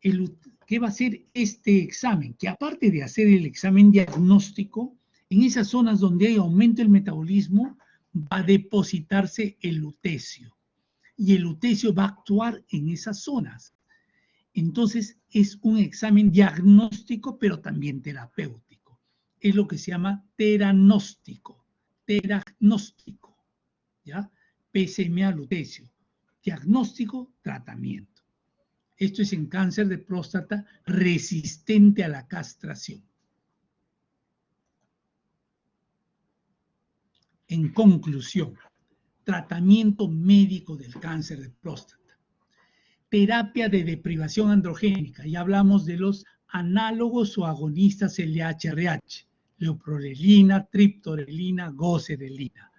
¿qué va a hacer este examen? Que aparte de hacer el examen diagnóstico, en esas zonas donde hay aumento del metabolismo, va a depositarse el lutecio. Y el lutecio va a actuar en esas zonas. Entonces, es un examen diagnóstico, pero también terapéutico. Es lo que se llama teranóstico. Teranóstico, ¿ya? PSMA lutecio. Diagnóstico, tratamiento. Esto es en cáncer de próstata resistente a la castración. En conclusión, tratamiento médico del cáncer de próstata. Terapia de deprivación androgénica. Ya hablamos de los análogos o agonistas LH-RH. Leuprolelina, triptorelina, goserelina.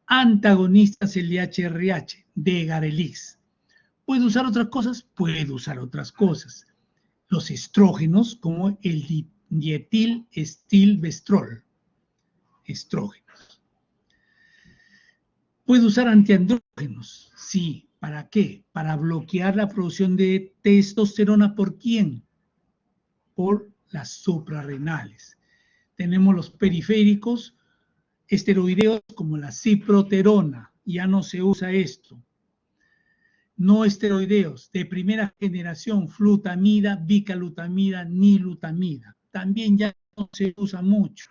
Antagonistas LH-RH, Degarelix. ¿Puede usar otras cosas? Puede usar otras cosas. Los estrógenos, como el dietilestilbestrol. Estrógenos. ¿Puede usar antiandrógenos? Sí. ¿Para qué? Para bloquear la producción de testosterona. ¿Por quién? Por las suprarrenales. Tenemos los periféricos esteroideos como la ciproterona. Ya no se usa esto. No esteroideos de primera generación, flutamida, bicalutamida, nilutamida. También ya no se usa mucho.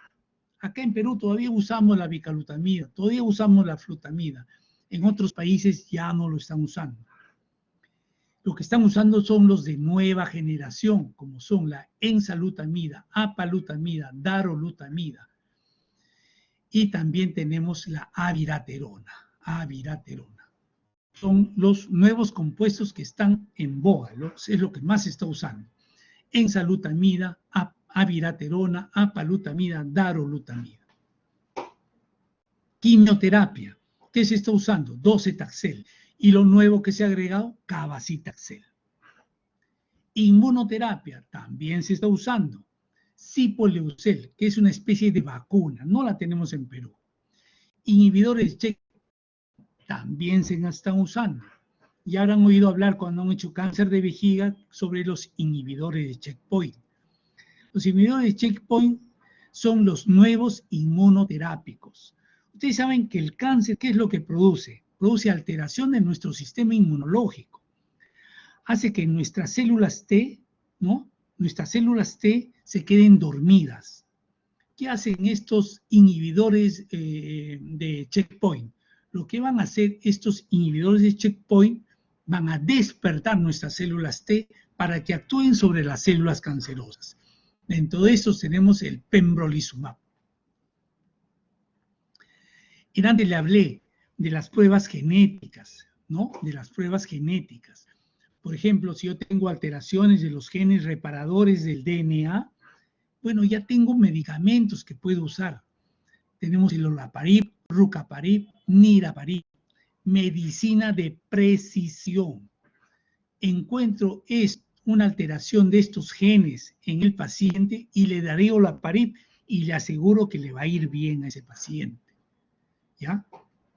Acá en Perú todavía usamos la bicalutamida, todavía usamos la flutamida. En otros países ya no lo están usando. Lo que están usando son los de nueva generación, como son la enzalutamida, apalutamida, darolutamida. Y también tenemos la abiraterona. Son los nuevos compuestos que están en boga, es lo que más se está usando. Enzalutamida, abiraterona, apalutamida, darolutamida. Quimioterapia. ¿Qué se está usando? Docetaxel. Y lo nuevo que se ha agregado, cabazitaxel. Inmunoterapia también se está usando. Cipolieucel, que es una especie de vacuna, no la tenemos en Perú. Inhibidores de checkpoint también se están usando. Ya habrán oído hablar cuando han hecho cáncer de vejiga sobre los inhibidores de checkpoint. Los inhibidores de checkpoint son los nuevos inmunoterápicos. Ustedes saben que el cáncer, ¿qué es lo que produce? produce alteración en nuestro sistema inmunológico. Hace que nuestras células T, ¿no? Nuestras células T se queden dormidas. ¿Qué hacen estos inhibidores de checkpoint? Lo que van a hacer estos inhibidores de checkpoint van a despertar nuestras células T para que actúen sobre las células cancerosas. Dentro de estos tenemos el pembrolizumab. Y antes le hablé de las pruebas genéticas, ¿no? De las pruebas genéticas. Por ejemplo, si yo tengo alteraciones de los genes reparadores del DNA, bueno, ya tengo medicamentos que puedo usar. Tenemos el olaparib, rucaparib, niraparib, medicina de precisión. Encuentro una alteración de estos genes en el paciente y le daré olaparib y le aseguro que le va a ir bien a ese paciente. ¿Ya?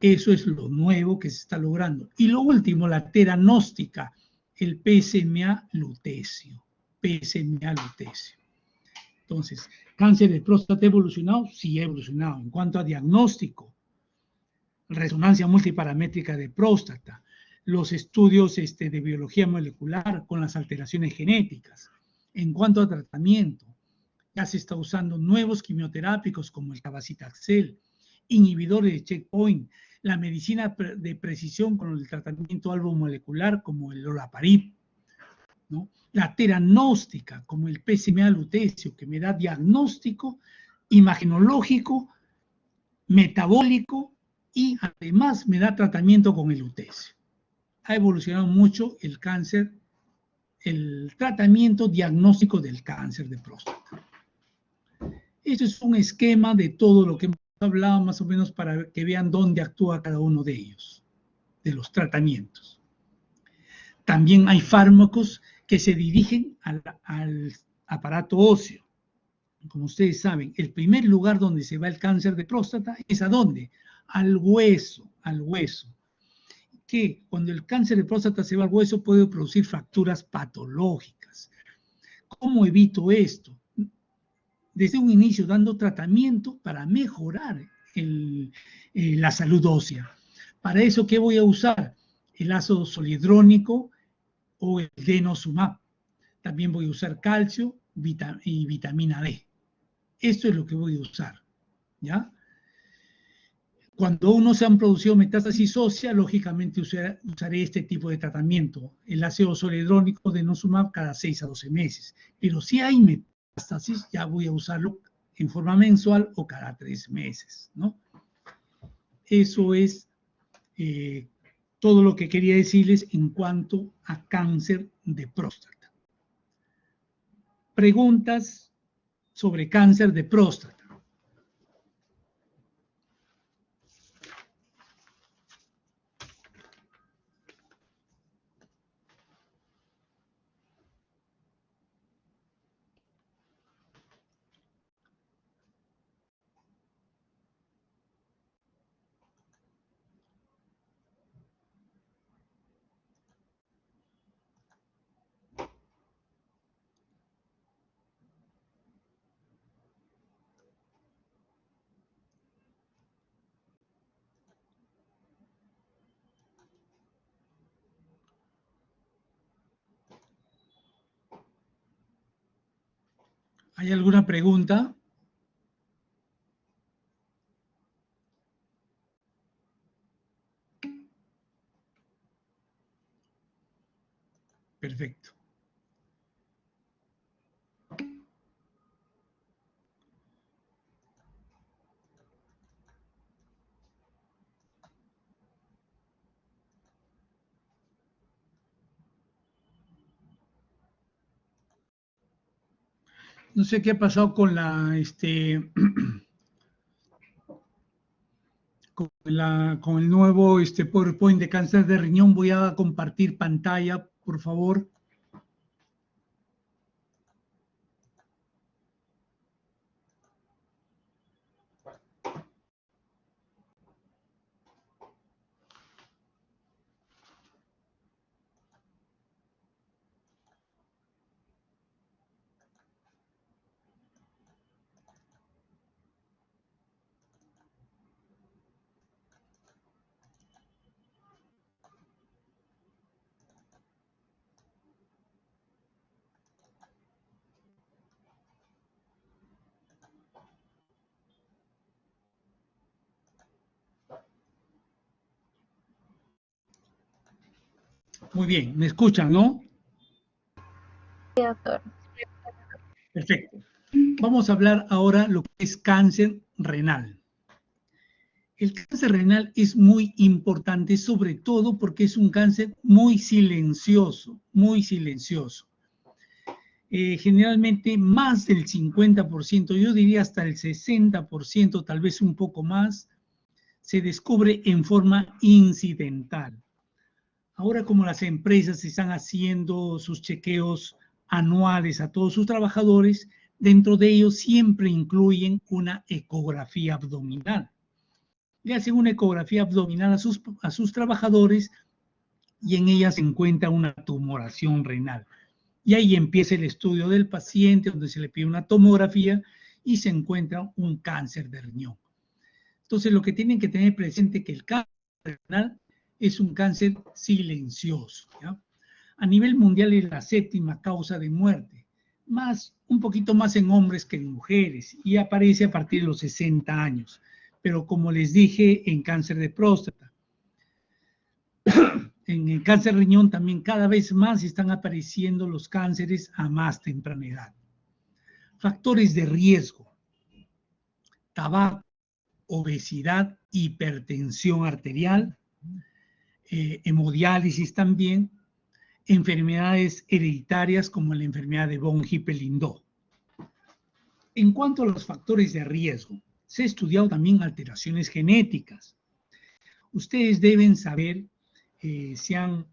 Eso es lo nuevo que se está logrando. Y lo último, la teranóstica, el PSMA lutecio. PSMA lutecio. Entonces, ¿cáncer de próstata ha evolucionado? Sí, ha evolucionado. En cuanto a diagnóstico, resonancia multiparamétrica de próstata, los estudios de biología molecular con las alteraciones genéticas. En cuanto a tratamiento, ya se está usando nuevos quimioterápicos como el cabazitaxel, inhibidores de checkpoint, la medicina de precisión con el tratamiento alvo-molecular como el olaparib, ¿no? La teranóstica como el PSMA lutecio, que me da diagnóstico imagenológico, metabólico y además me da tratamiento con el lutecio. Ha evolucionado mucho el cáncer, el tratamiento diagnóstico del cáncer de próstata. Esto es un esquema de todo lo que hemos hablado más o menos para que vean dónde actúa cada uno de ellos, de los tratamientos. También hay fármacos que se dirigen al aparato óseo. Como ustedes saben, el primer lugar donde se va el cáncer de próstata es ¿a dónde? Al hueso, al hueso. Que cuando el cáncer de próstata se va al hueso puede producir fracturas patológicas. ¿Cómo evito esto? Desde un inicio dando tratamiento para mejorar la salud ósea. Para eso, ¿qué voy a usar? El ácido solidrónico o el denosumab. También voy a usar calcio y vitamina D. Esto es lo que voy a usar, ¿ya? Cuando aún no se han producido metástasis ósea, lógicamente usaré este tipo de tratamiento, el ácido solidrónico denosumab cada 6 a 12 meses. Pero si hay metástasis, ya voy a usarlo en forma mensual o cada 3 meses, ¿no? Eso es todo lo que quería decirles en cuanto a cáncer de próstata. Preguntas sobre cáncer de próstata. ¿Hay alguna pregunta? Perfecto. No sé qué ha pasado con con el nuevo PowerPoint de cáncer de riñón. Voy a compartir pantalla, por favor. Muy bien, ¿me escuchan, no? Sí, doctor. Perfecto. Vamos a hablar ahora lo que es cáncer renal. El cáncer renal es muy importante, sobre todo porque es un cáncer muy silencioso, muy silencioso. Generalmente más del 50%, yo diría hasta el 60%, tal vez un poco más, se descubre en forma incidental. Ahora como las empresas están haciendo sus chequeos anuales a todos sus trabajadores, dentro de ellos siempre incluyen una ecografía abdominal. Le hacen una ecografía abdominal a sus trabajadores y en ella se encuentra una tumoración renal. Y ahí empieza el estudio del paciente, donde se le pide una tomografía y se encuentra un cáncer de riñón. Entonces, lo que tienen que tener presente es que el cáncer renal es un cáncer silencioso, ¿ya? A nivel mundial es la 7ª causa de muerte, un poquito más en hombres que en mujeres, y aparece a partir de los 60 años. Pero como les dije, en cáncer de próstata, en el cáncer de riñón también cada vez más están apareciendo los cánceres a más temprana edad. Factores de riesgo: tabaco, obesidad, hipertensión arterial, hemodiálisis también, enfermedades hereditarias como la enfermedad de von Hippel-Lindau. En cuanto a los factores de riesgo, se ha estudiado también alteraciones genéticas. Ustedes deben saber, ya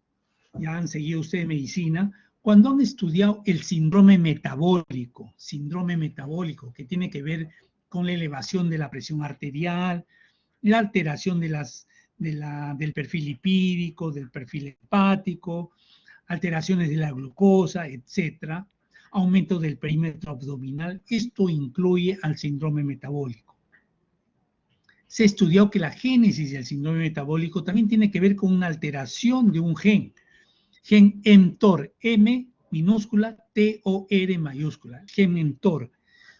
han seguido ustedes medicina, cuando han estudiado el síndrome metabólico, que tiene que ver con la elevación de la presión arterial, la alteración del perfil lipídico, del perfil hepático, alteraciones de la glucosa, etcétera, aumento del perímetro abdominal. Esto incluye al síndrome metabólico. Se ha estudiado que la génesis del síndrome metabólico también tiene que ver con una alteración de un gen mTOR, M minúscula, T-O-R mayúscula, gen mTOR.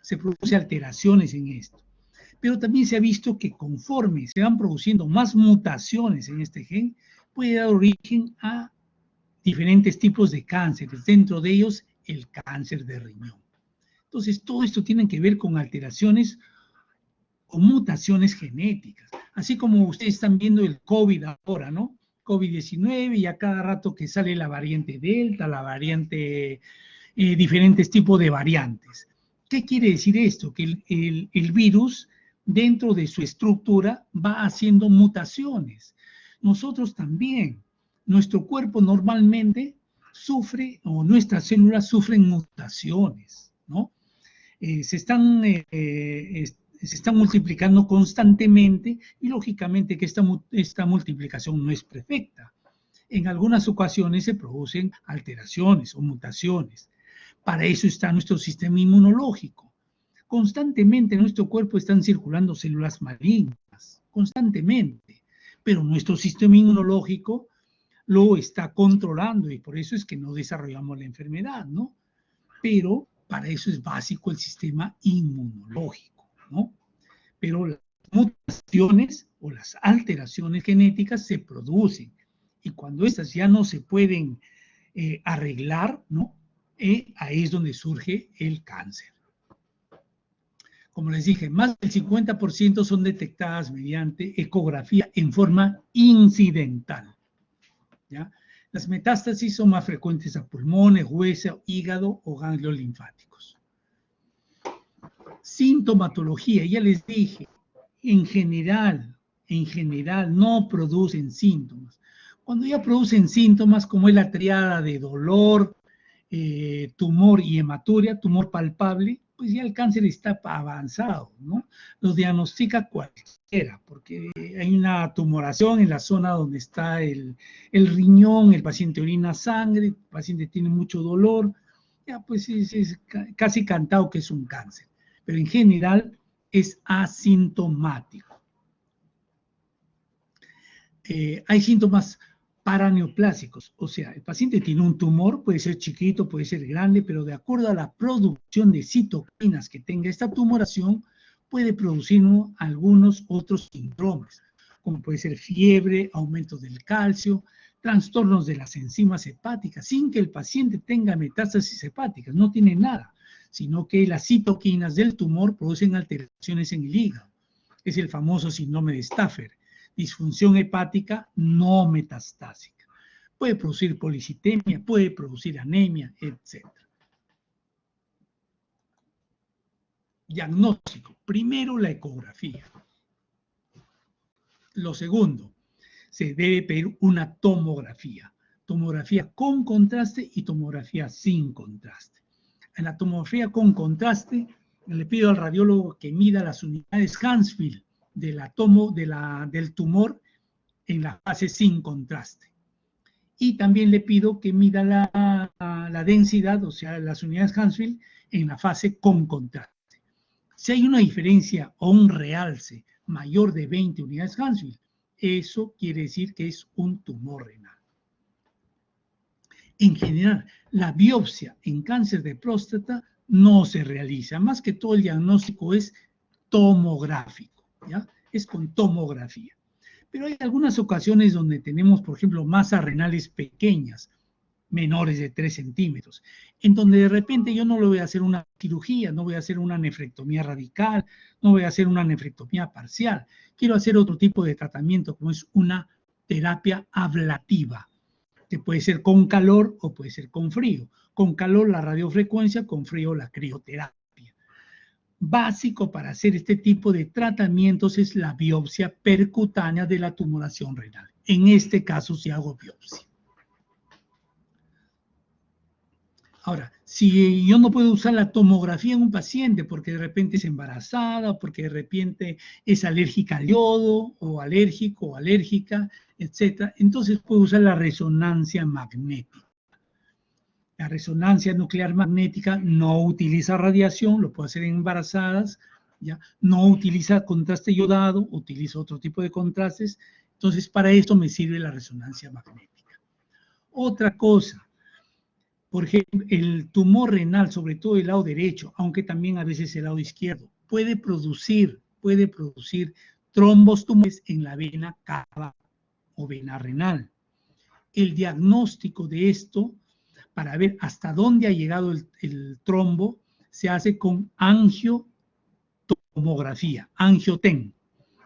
Se producen alteraciones en esto. Pero también se ha visto que conforme se van produciendo más mutaciones en este gen, puede dar origen a diferentes tipos de cánceres, dentro de ellos el cáncer de riñón. Entonces, todo esto tiene que ver con alteraciones o mutaciones genéticas, así como ustedes están viendo el COVID ahora, ¿no? COVID-19, y a cada rato que sale la variante Delta, la variante, diferentes tipos de variantes. ¿Qué quiere decir esto? Que el virus, dentro de su estructura, va haciendo mutaciones. Nosotros también. Nuestro cuerpo normalmente sufre, o nuestras células sufren mutaciones, ¿no? Se están multiplicando constantemente y lógicamente que esta multiplicación no es perfecta. En algunas ocasiones se producen alteraciones o mutaciones. Para eso está nuestro sistema inmunológico. Constantemente en nuestro cuerpo están circulando células malignas, constantemente, pero nuestro sistema inmunológico lo está controlando y por eso es que no desarrollamos la enfermedad, ¿no? Pero para eso es básico el sistema inmunológico, ¿no? Pero las mutaciones o las alteraciones genéticas se producen y cuando estas ya no se pueden arreglar, ¿no? Ahí es donde surge el cáncer. Como les dije, más del 50% son detectadas mediante ecografía en forma incidental, ¿ya? Las metástasis son más frecuentes a pulmones, hueso, hígado o ganglios linfáticos. Sintomatología, ya les dije, en general no producen síntomas. Cuando ya producen síntomas, como es la triada de dolor, tumor y hematuria, tumor palpable, pues ya el cáncer está avanzado, ¿no? Lo diagnostica cualquiera, porque hay una tumoración en la zona donde está el riñón, el paciente orina sangre, el paciente tiene mucho dolor, ya pues es casi cantado que es un cáncer, pero en general es asintomático. Hay síntomas paraneoplásicos, o sea, el paciente tiene un tumor, puede ser chiquito, puede ser grande, pero de acuerdo a la producción de citoquinas que tenga esta tumoración, puede producir algunos otros síndromes, como puede ser fiebre, aumento del calcio, trastornos de las enzimas hepáticas, sin que el paciente tenga metástasis hepáticas, no tiene nada, sino que las citoquinas del tumor producen alteraciones en el hígado. Es el famoso síndrome de Stafford, disfunción hepática no metastásica. Puede producir policitemia, puede producir anemia, etc. Diagnóstico. Primero, la ecografía. Lo segundo, se debe pedir una tomografía. Tomografía con contraste y tomografía sin contraste. En la tomografía con contraste, le pido al radiólogo que mida las unidades Hansfield del tumor en la fase sin contraste. Y también le pido que mida la densidad, o sea, las unidades Hansfield en la fase con contraste. Si hay una diferencia o un realce mayor de 20 unidades Hansfield, eso quiere decir que es un tumor renal. En general, la biopsia en cáncer de próstata no se realiza. Más que todo el diagnóstico es tomográfico, ¿ya? Es con tomografía. Pero hay algunas ocasiones donde tenemos, por ejemplo, masas renales pequeñas, menores de 3 centímetros, en donde de repente yo no le voy a hacer una cirugía, no voy a hacer una nefrectomía radical, no voy a hacer una nefrectomía parcial. Quiero hacer otro tipo de tratamiento, como es una terapia ablativa, que puede ser con calor o puede ser con frío. Con calor la radiofrecuencia, con frío la crioterapia. Básico para hacer este tipo de tratamientos es la biopsia percutánea de la tumoración renal. En este caso sí hago biopsia. Ahora, si yo no puedo usar la tomografía en un paciente porque de repente es embarazada, o porque de repente es alérgica al yodo, o alérgico o alérgica, etc., entonces puedo usar la resonancia magnética. La resonancia nuclear magnética no utiliza radiación, lo puedo hacer en embarazadas, ¿ya? No utiliza contraste yodado, utiliza otro tipo de contrastes, entonces para esto me sirve la resonancia magnética. Otra cosa, por ejemplo, el tumor renal, sobre todo el lado derecho, aunque también a veces el lado izquierdo, puede producir trombos tumores en la vena cava o vena renal. El diagnóstico de esto, para ver hasta dónde ha llegado el trombo, se hace con angiotomografía, angioten.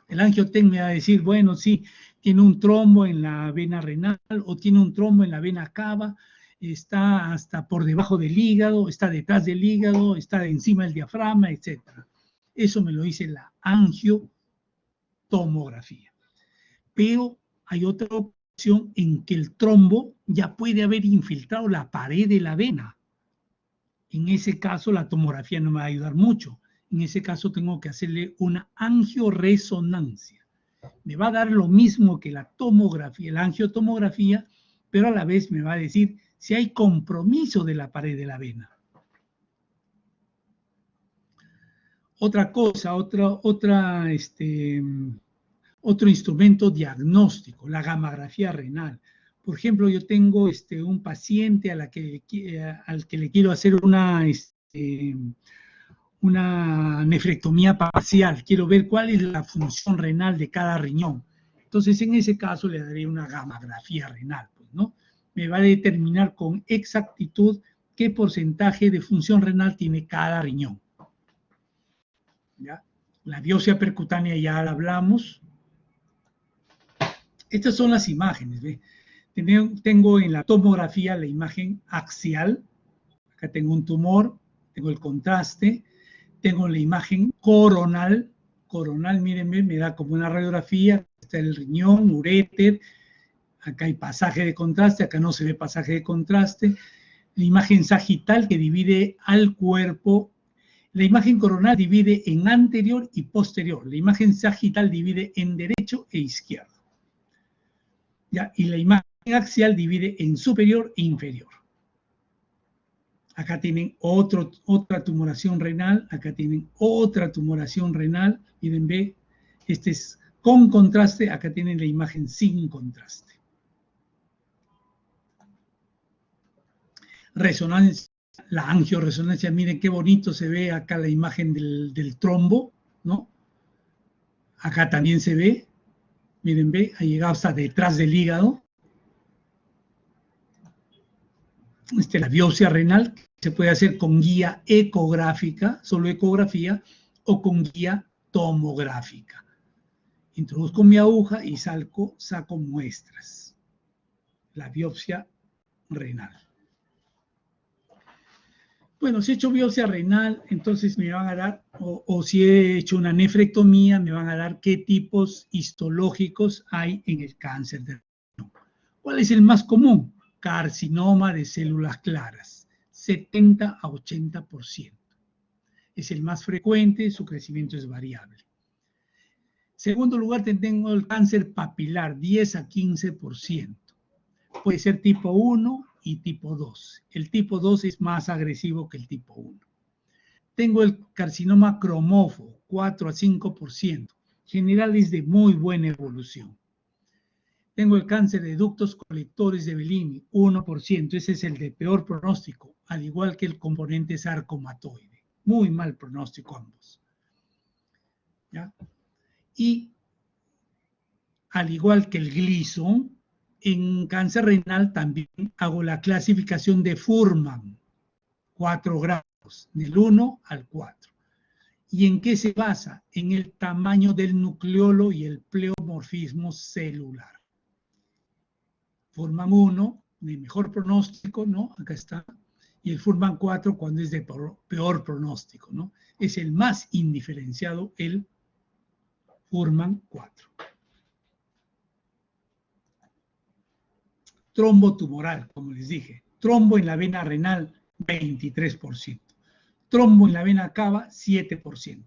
El angioten me va a decir, bueno, sí, tiene un trombo en la vena renal o tiene un trombo en la vena cava, está hasta por debajo del hígado, está detrás del hígado, está encima del diafragma, etc. Eso me lo dice la angiotomografía. Pero hay otra opción en que el trombo ya puede haber infiltrado la pared de la vena. En ese caso la tomografía no me va a ayudar mucho. En ese caso tengo que hacerle una angioresonancia. Me va a dar lo mismo que la tomografía, la angiotomografía, pero a la vez me va a decir si hay compromiso de la pared de la vena. Otra cosa, otro instrumento diagnóstico, la gammagrafía renal. Por ejemplo, yo tengo un paciente al que le quiero hacer una nefrectomía parcial. Quiero ver cuál es la función renal de cada riñón. Entonces, en ese caso le daré una gammagrafía renal, pues, ¿no? Me va a determinar con exactitud qué porcentaje de función renal tiene cada riñón. ¿Ya? La biopsia percutánea ya la hablamos. Estas son las imágenes, ¿ve? Tengo en la tomografía la imagen axial. Acá tengo un tumor, tengo el contraste. Tengo la imagen coronal. Coronal, mírenme, me da como una radiografía. Está el riñón, uréter. Acá hay pasaje de contraste, acá no se ve pasaje de contraste. La imagen sagital que divide al cuerpo. La imagen coronal divide en anterior y posterior. La imagen sagital divide en derecho e izquierdo. ¿Ya? Y la imagen axial divide en superior e inferior. Acá tienen otra tumoración renal, acá tienen otra tumoración renal. Miren, ve, este es con contraste, acá tienen la imagen sin contraste. Resonancia, la angioresonancia, miren qué bonito se ve acá la imagen del trombo, ¿no? Acá también se ve, miren, ve, ha llegado hasta detrás del hígado. la biopsia renal, que se puede hacer con guía ecográfica, solo ecografía, o con guía tomográfica. Introduzco mi aguja y saco muestras. La biopsia renal. Bueno, si he hecho biopsia renal, entonces me van a dar, o si he hecho una nefrectomía, me van a dar qué tipos histológicos hay en el cáncer de riñón. ¿Cuál es el más común? Carcinoma de células claras, 70 a 80%. Es el más frecuente, su crecimiento es variable. Segundo lugar, tengo el cáncer papilar, 10 a 15%. Puede ser tipo 1 y tipo 2. El tipo 2 es más agresivo que el tipo 1. Tengo el carcinoma cromófobo, 4 a 5%. General es de muy buena evolución. Tengo el cáncer de ductos colectores de Bellini, 1%. Ese es el de peor pronóstico, al igual que el componente sarcomatoide. Muy mal pronóstico ambos. ¿Ya? Y al igual que el Gleason, en cáncer renal también hago la clasificación de Fuhrman, 4 grados, del 1 al 4. ¿Y en qué se basa? En el tamaño del nucleolo y el pleomorfismo celular. Fuhrman 1, de mejor pronóstico, ¿no? Acá está. Y el Fuhrman 4 cuando es de peor pronóstico, ¿no? Es el más indiferenciado, el Fuhrman 4. Trombo tumoral, como les dije. Trombo en la vena renal, 23%. Trombo en la vena cava, 7%.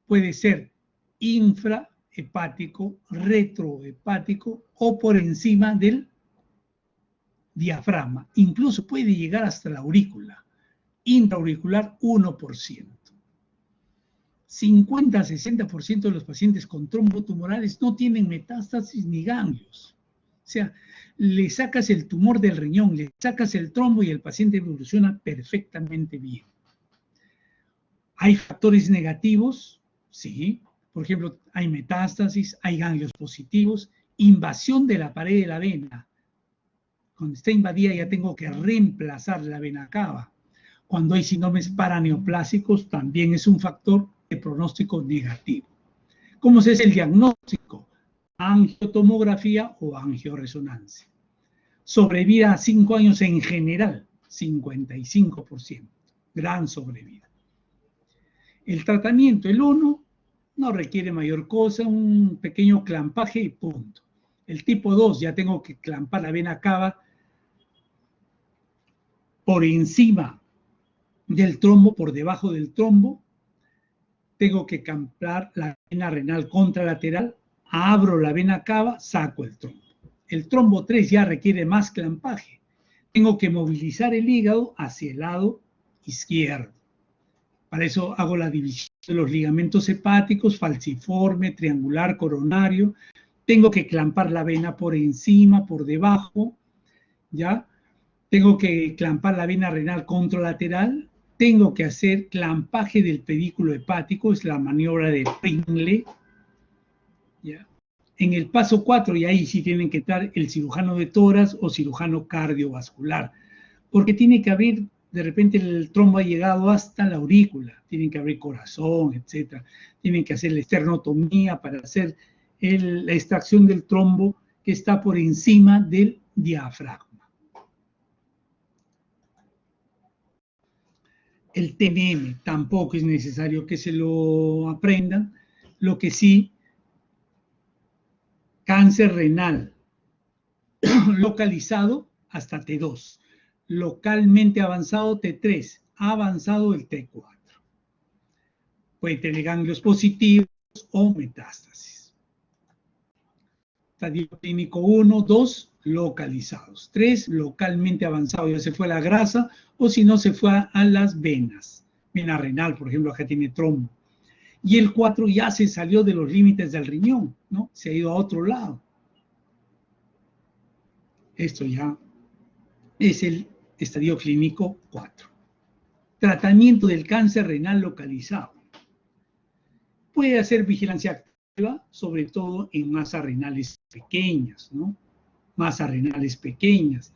Puede ser infrahepático, retrohepático o por encima del diafragma. Incluso puede llegar hasta la aurícula. Intraauricular, 1%. 50 a 60% de los pacientes con trombotumorales no tienen metástasis ni ganglios. O sea, le sacas el tumor del riñón, le sacas el trombo y el paciente evoluciona perfectamente bien. ¿Hay factores negativos? Sí. Por ejemplo, hay metástasis, hay ganglios positivos, invasión de la pared de la vena. Cuando está invadida ya tengo que reemplazar la vena cava. Cuando hay síndromes paraneoplásicos también es un factor de pronóstico negativo. ¿Cómo se hace el diagnóstico? Angiotomografía o angioresonancia. Sobrevida a 5 años en general, 55%. Gran sobrevida. El tratamiento, el 1, no requiere mayor cosa, un pequeño clampaje y punto. El tipo 2, ya tengo que clampar la vena cava por encima del trombo, por debajo del trombo. Tengo que clampar la vena renal contralateral, abro la vena cava, saco el trombo. El trombo 3 ya requiere más clampaje. Tengo que movilizar el hígado hacia el lado izquierdo. Para eso hago la división de los ligamentos hepáticos, falciforme, triangular, coronario. Tengo que clampar la vena por encima, por debajo, ¿ya? Tengo que clampar la vena renal contralateral. Tengo que hacer clampaje del pedículo hepático, es la maniobra de Pringle, ¿ya? En el paso 4, y ahí sí tienen que estar el cirujano de tórax o cirujano cardiovascular, porque tiene que haber, de repente el trombo ha llegado hasta la aurícula, tienen que abrir corazón, etc. Tienen que hacer la esternotomía para hacer la extracción del trombo que está por encima del diafragma. El TNM tampoco es necesario que se lo aprendan, lo que sí, cáncer renal localizado hasta T2, localmente avanzado T3, avanzado el T4. Puede tener ganglios positivos o metástasis. Estadio clínico 1, 2, localizados. 3, localmente avanzado, ya se fue a la grasa, o si no se fue a las venas. Vena renal, por ejemplo, acá tiene trombo. Y el 4 ya se salió de los límites del riñón, ¿no? Se ha ido a otro lado. Esto ya es el estadio clínico 4. Tratamiento del cáncer renal localizado. Puede hacer vigilancia activa, sobre todo en masas renales pequeñas, ¿no? Masas renales pequeñas.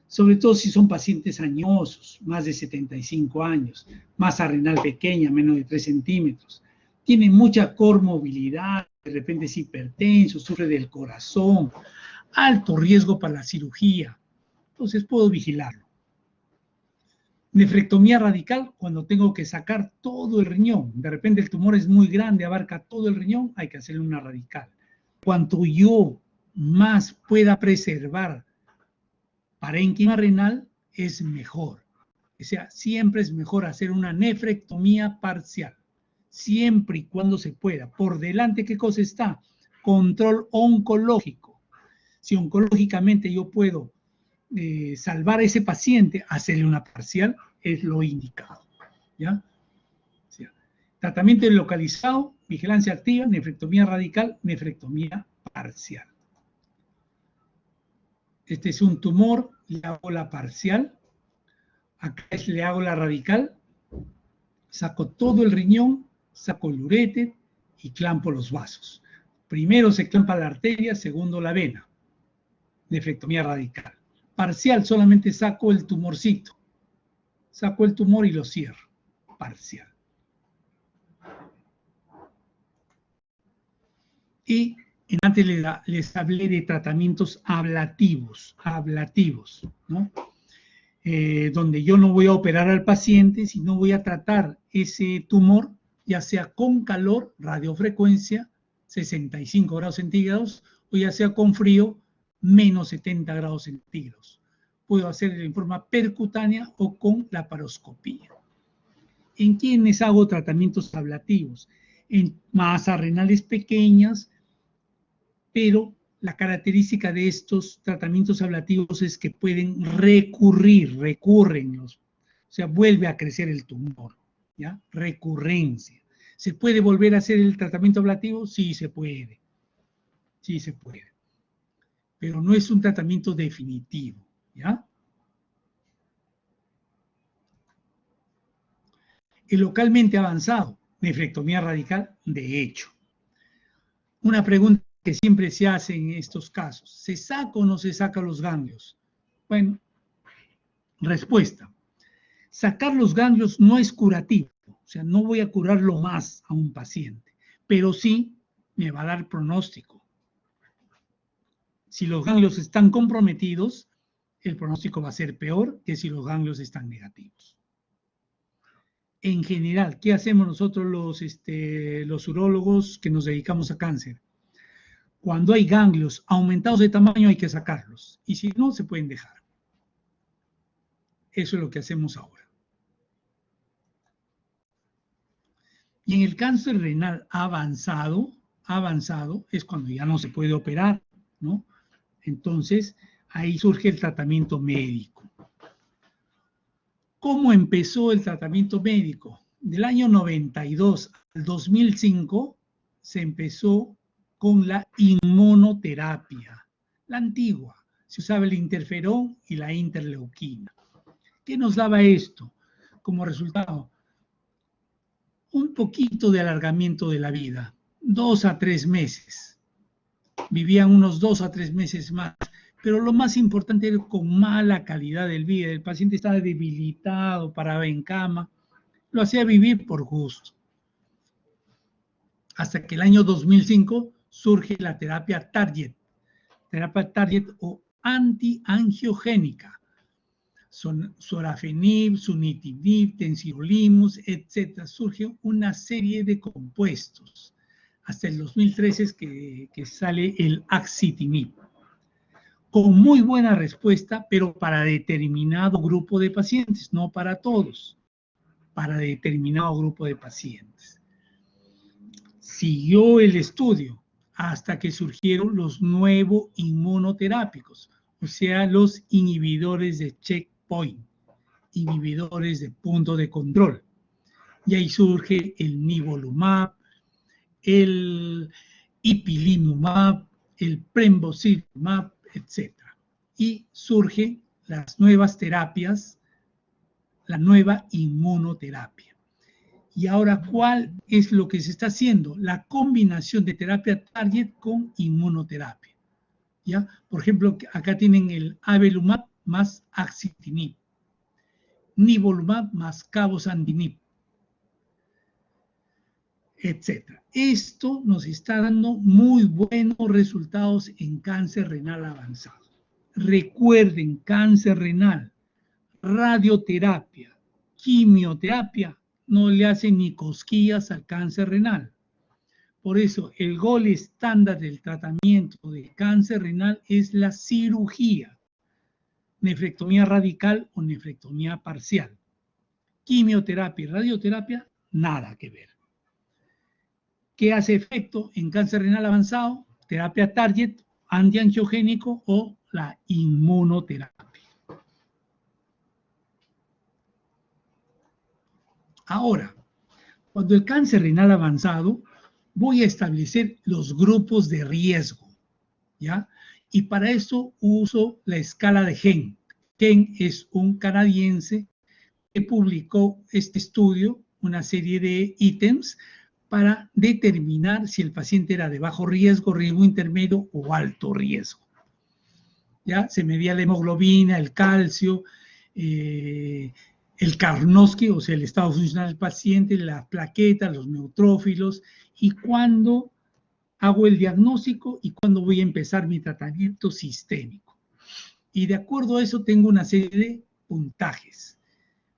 sobre todo si son pacientes añosos, más de 75 años, masa renal pequeña, menos de 3 centímetros, tienen mucha comorbilidad, de repente es hipertenso, sufre del corazón, alto riesgo para la cirugía, entonces puedo vigilarlo. Nefrectomía radical, cuando tengo que sacar todo el riñón, de repente el tumor es muy grande, abarca todo el riñón, hay que hacerle una radical. Cuanto yo más pueda preservar parénquima renal, es mejor. O sea, siempre es mejor hacer una nefrectomía parcial, siempre y cuando se pueda. Por delante, ¿qué cosa está? Control oncológico. Si oncológicamente yo puedo salvar a ese paciente, hacerle una parcial, es lo indicado. ¿Ya? O sea, tratamiento localizado, vigilancia activa, nefrectomía radical, nefrectomía parcial. Este es un tumor, le hago la parcial, acá le hago la radical, saco todo el riñón, saco el uréter y clampo los vasos. Primero se clampa la arteria, segundo la vena. Nefrectomía radical. Parcial, solamente saco el tumorcito. Saco el tumor y lo cierro. Parcial. Y antes les hablé de tratamientos ablativos, ¿no? Donde yo no voy a operar al paciente, sino voy a tratar ese tumor, ya sea con calor, radiofrecuencia, 65 grados centígrados, o ya sea con frío, menos 70 grados centígrados. Puedo hacerlo en forma percutánea o con laparoscopía. ¿En quiénes hago tratamientos ablativos? En masas renales pequeñas, pero la característica de estos tratamientos ablativos es que pueden recurren, o sea, vuelve a crecer el tumor, ¿ya? Recurrencia. ¿Se puede volver a hacer el tratamiento ablativo? Sí se puede, pero no es un tratamiento definitivo, ¿ya? El localmente avanzado, nefrectomía radical, de hecho. Una pregunta que siempre se hace en estos casos, ¿se saca o no se saca los ganglios? Bueno, respuesta. Sacar los ganglios no es curativo, o sea, no voy a curarlo más a un paciente, pero sí me va a dar pronóstico. Si los ganglios están comprometidos, el pronóstico va a ser peor que si los ganglios están negativos. En general, ¿qué hacemos nosotros los urólogos que nos dedicamos a cáncer? Cuando hay ganglios aumentados de tamaño hay que sacarlos, y si no, se pueden dejar. Eso es lo que hacemos ahora. Y en el cáncer renal avanzado es cuando ya no se puede operar, ¿no? Entonces, ahí surge el tratamiento médico. ¿Cómo empezó el tratamiento médico? Del año 92 al 2005 se empezó con la inmunoterapia, la antigua. Se usaba el interferón y la interleuquina. ¿Qué nos daba esto como resultado? Un poquito de alargamiento de la vida, 2 a 3 meses. Vivían unos 2 a 3 meses más. Pero lo más importante era con mala calidad de vida. El paciente estaba debilitado, paraba en cama. Lo hacía vivir por gusto. Hasta que el año 2005 surge la terapia target o antiangiogénica. Sorafenib, sunitinib, tensiolimus, etc. Surge una serie de compuestos. Hasta el 2013 es que sale el axitinib. Con muy buena respuesta, pero para determinado grupo de pacientes, no para todos, para determinado grupo de pacientes. Siguió el estudio hasta que surgieron los nuevos inmunoterápicos, o sea, los inhibidores de checkpoint, inhibidores de punto de control. Y ahí surge el nivolumab, el ipilimumab, el pembrolizumab, etc. Y surgen las nuevas terapias, la nueva inmunoterapia. Y ahora, ¿cuál es lo que se está haciendo? La combinación de terapia target con inmunoterapia. ¿Ya? Por ejemplo, acá tienen el avelumab más axitinib, nivolumab más cabozantinib, etc. Esto nos está dando muy buenos resultados en cáncer renal avanzado. Recuerden, cáncer renal, radioterapia, quimioterapia, no le hacen ni cosquillas al cáncer renal. Por eso, el gol estándar del tratamiento de cáncer renal es la cirugía, nefrectomía radical o nefrectomía parcial. Quimioterapia y radioterapia, nada que ver. ¿Qué hace efecto en cáncer renal avanzado? Terapia target, antiangiogénico o la inmunoterapia. Ahora, cuando el cáncer renal avanzado, voy a establecer los grupos de riesgo, ¿ya? Y para eso uso la escala de Genn. Genn es un canadiense que publicó este estudio, una serie de ítems, para determinar si el paciente era de bajo riesgo, riesgo intermedio o alto riesgo. ¿Ya? Se medía la hemoglobina, el calcio, el Karnofsky, o sea, el estado funcional del paciente, las plaquetas, los neutrófilos, y cuándo hago el diagnóstico y cuándo voy a empezar mi tratamiento sistémico. Y de acuerdo a eso tengo una serie de puntajes.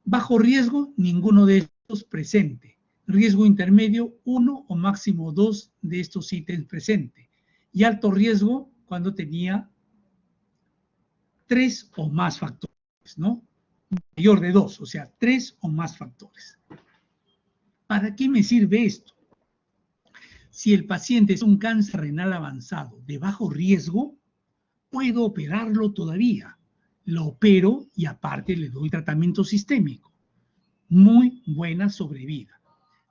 Bajo riesgo, ninguno de estos presente. Riesgo intermedio, 1 o máximo 2 de estos ítems presente. Y alto riesgo, cuando tenía 3 o más factores, ¿no? Mayor de 2, o sea, 3 o más factores. ¿Para qué me sirve esto? Si el paciente es un cáncer renal avanzado de bajo riesgo, puedo operarlo todavía. Lo opero y aparte le doy tratamiento sistémico. Muy buena sobrevida.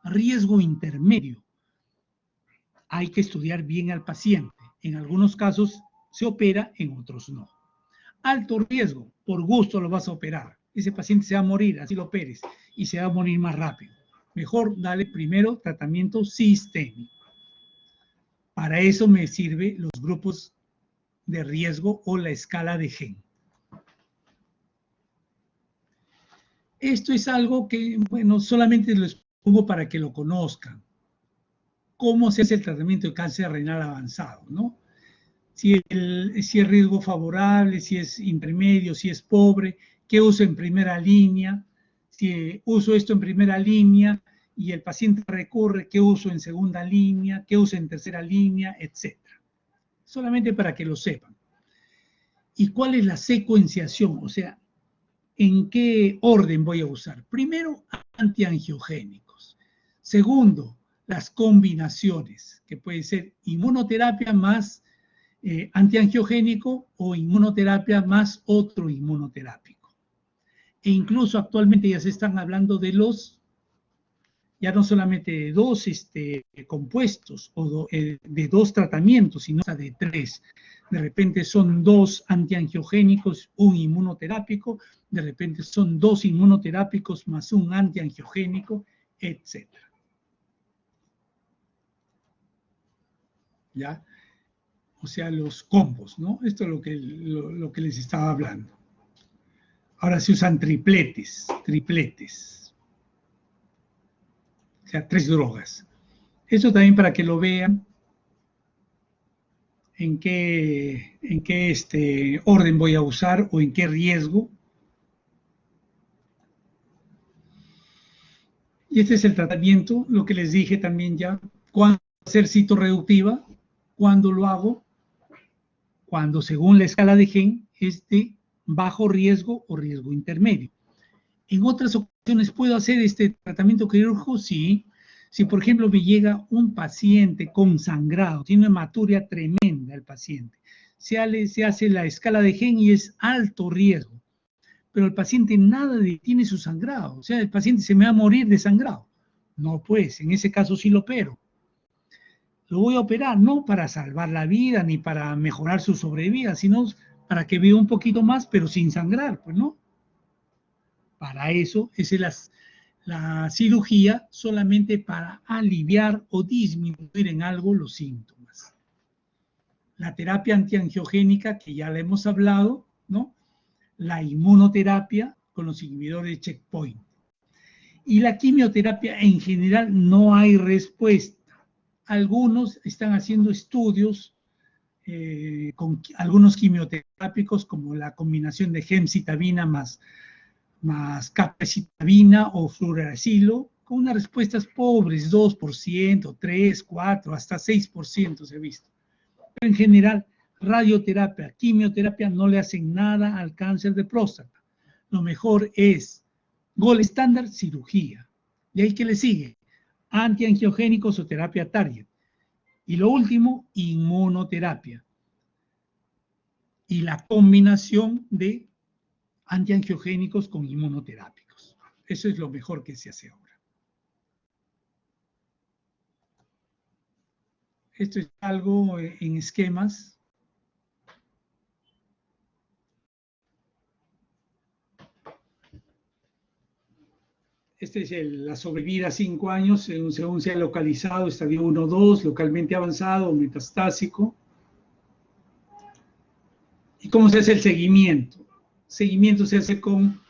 Riesgo intermedio. Hay que estudiar bien al paciente. En algunos casos se opera, en otros no. Alto riesgo, por gusto lo vas a operar. Ese paciente se va a morir, así lo operes, y se va a morir más rápido. Mejor dale primero tratamiento sistémico. Para eso me sirven los grupos de riesgo o la escala de Genn. Esto es algo que, bueno, solamente les pongo para que lo conozcan. ¿Cómo se hace el tratamiento de cáncer renal avanzado, no? Si es riesgo favorable, si es intermedio, si es pobre, qué uso en primera línea, si uso esto en primera línea y el paciente recurre, qué uso en segunda línea, qué uso en tercera línea, etc. Solamente para que lo sepan. ¿Y cuál es la secuenciación? O sea, ¿en qué orden voy a usar? Primero, antiangiogénicos. Segundo, las combinaciones, que puede ser inmunoterapia más antiangiogénico o inmunoterapia más otro inmunoterápico. E incluso actualmente ya se están hablando de ya no solamente de dos compuestos o de dos tratamientos, sino hasta de 3. De repente son 2 antiangiogénicos, un inmunoterápico, de repente son 2 inmunoterápicos más un antiangiogénico, etc. ¿Ya? O sea, los combos, ¿no? Esto es lo que les estaba hablando. Ahora se usan tripletes. O sea, 3 drogas. Esto también para que lo vean en qué orden voy a usar o en qué riesgo. Y este es el tratamiento, lo que les dije también ya. ¿Cuándo hacer citorreductiva? ¿Cuándo lo hago? Cuando según la escala de Genn es de bajo riesgo o riesgo intermedio. En otras ocasiones, ¿puedo hacer este tratamiento quirúrgico? Sí. Si, por ejemplo, me llega un paciente con sangrado, tiene una hematuria tremenda el paciente, se hace la escala de Genn y es alto riesgo, pero el paciente nada detiene su sangrado, o sea, el paciente se me va a morir de sangrado. No, pues, en ese caso sí lo opero. Lo voy a operar no para salvar la vida ni para mejorar su sobrevida, sino para que viva un poquito más, pero sin sangrar, pues no. Para eso es la cirugía solamente para aliviar o disminuir en algo los síntomas. La terapia antiangiogénica, que ya la hemos hablado, ¿no? la inmunoterapia con los inhibidores de checkpoint. Y la quimioterapia en general no hay respuesta. Algunos están haciendo estudios con algunos quimioterápicos como la combinación de gemcitabina más capecitabina o fluoracilo, con unas respuestas pobres, 2%, 3, 4, hasta 6% se ha visto. Pero en general, radioterapia, quimioterapia no le hacen nada al cáncer de próstata. Lo mejor es, gold estándar, cirugía. Y ahí que le sigue, antiangiogénicos o terapia target. Y lo último, inmunoterapia. Y la combinación de antiangiogénicos con inmunoterápicos. Eso es lo mejor que se hace ahora. Esto es algo en esquemas. Esta es la sobrevida a 5 años, según se ha localizado, estadio 1 o 2, localmente avanzado o metastásico. ¿Y cómo se hace el seguimiento? Seguimiento se hace con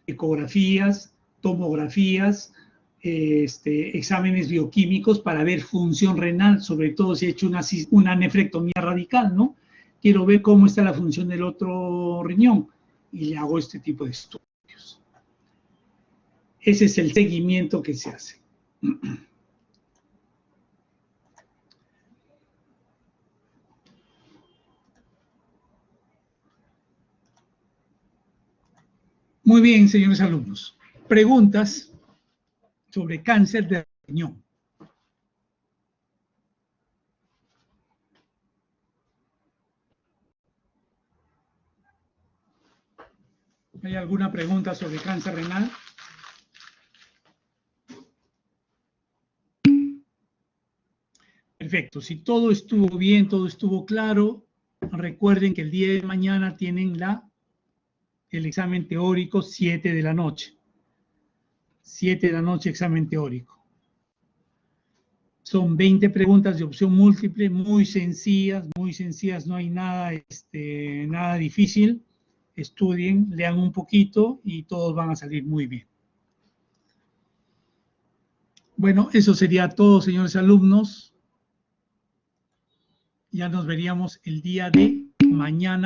ecografías, tomografías, exámenes bioquímicos para ver función renal, sobre todo si he hecho una nefrectomía radical, ¿no? Quiero ver cómo está la función del otro riñón y le hago este tipo de estudios. Ese es el seguimiento que se hace. Muy bien, señores alumnos. Preguntas sobre cáncer de riñón. ¿Hay alguna pregunta sobre cáncer renal? Perfecto. Si todo estuvo bien, todo estuvo claro, recuerden que el día de mañana tienen el examen teórico 7 de la noche. 7 de la noche, examen teórico. Son 20 preguntas de opción múltiple, muy sencillas, no hay nada, nada difícil. Estudien, lean un poquito y todos van a salir muy bien. Bueno, eso sería todo, señores alumnos. Ya nos veríamos el día de mañana.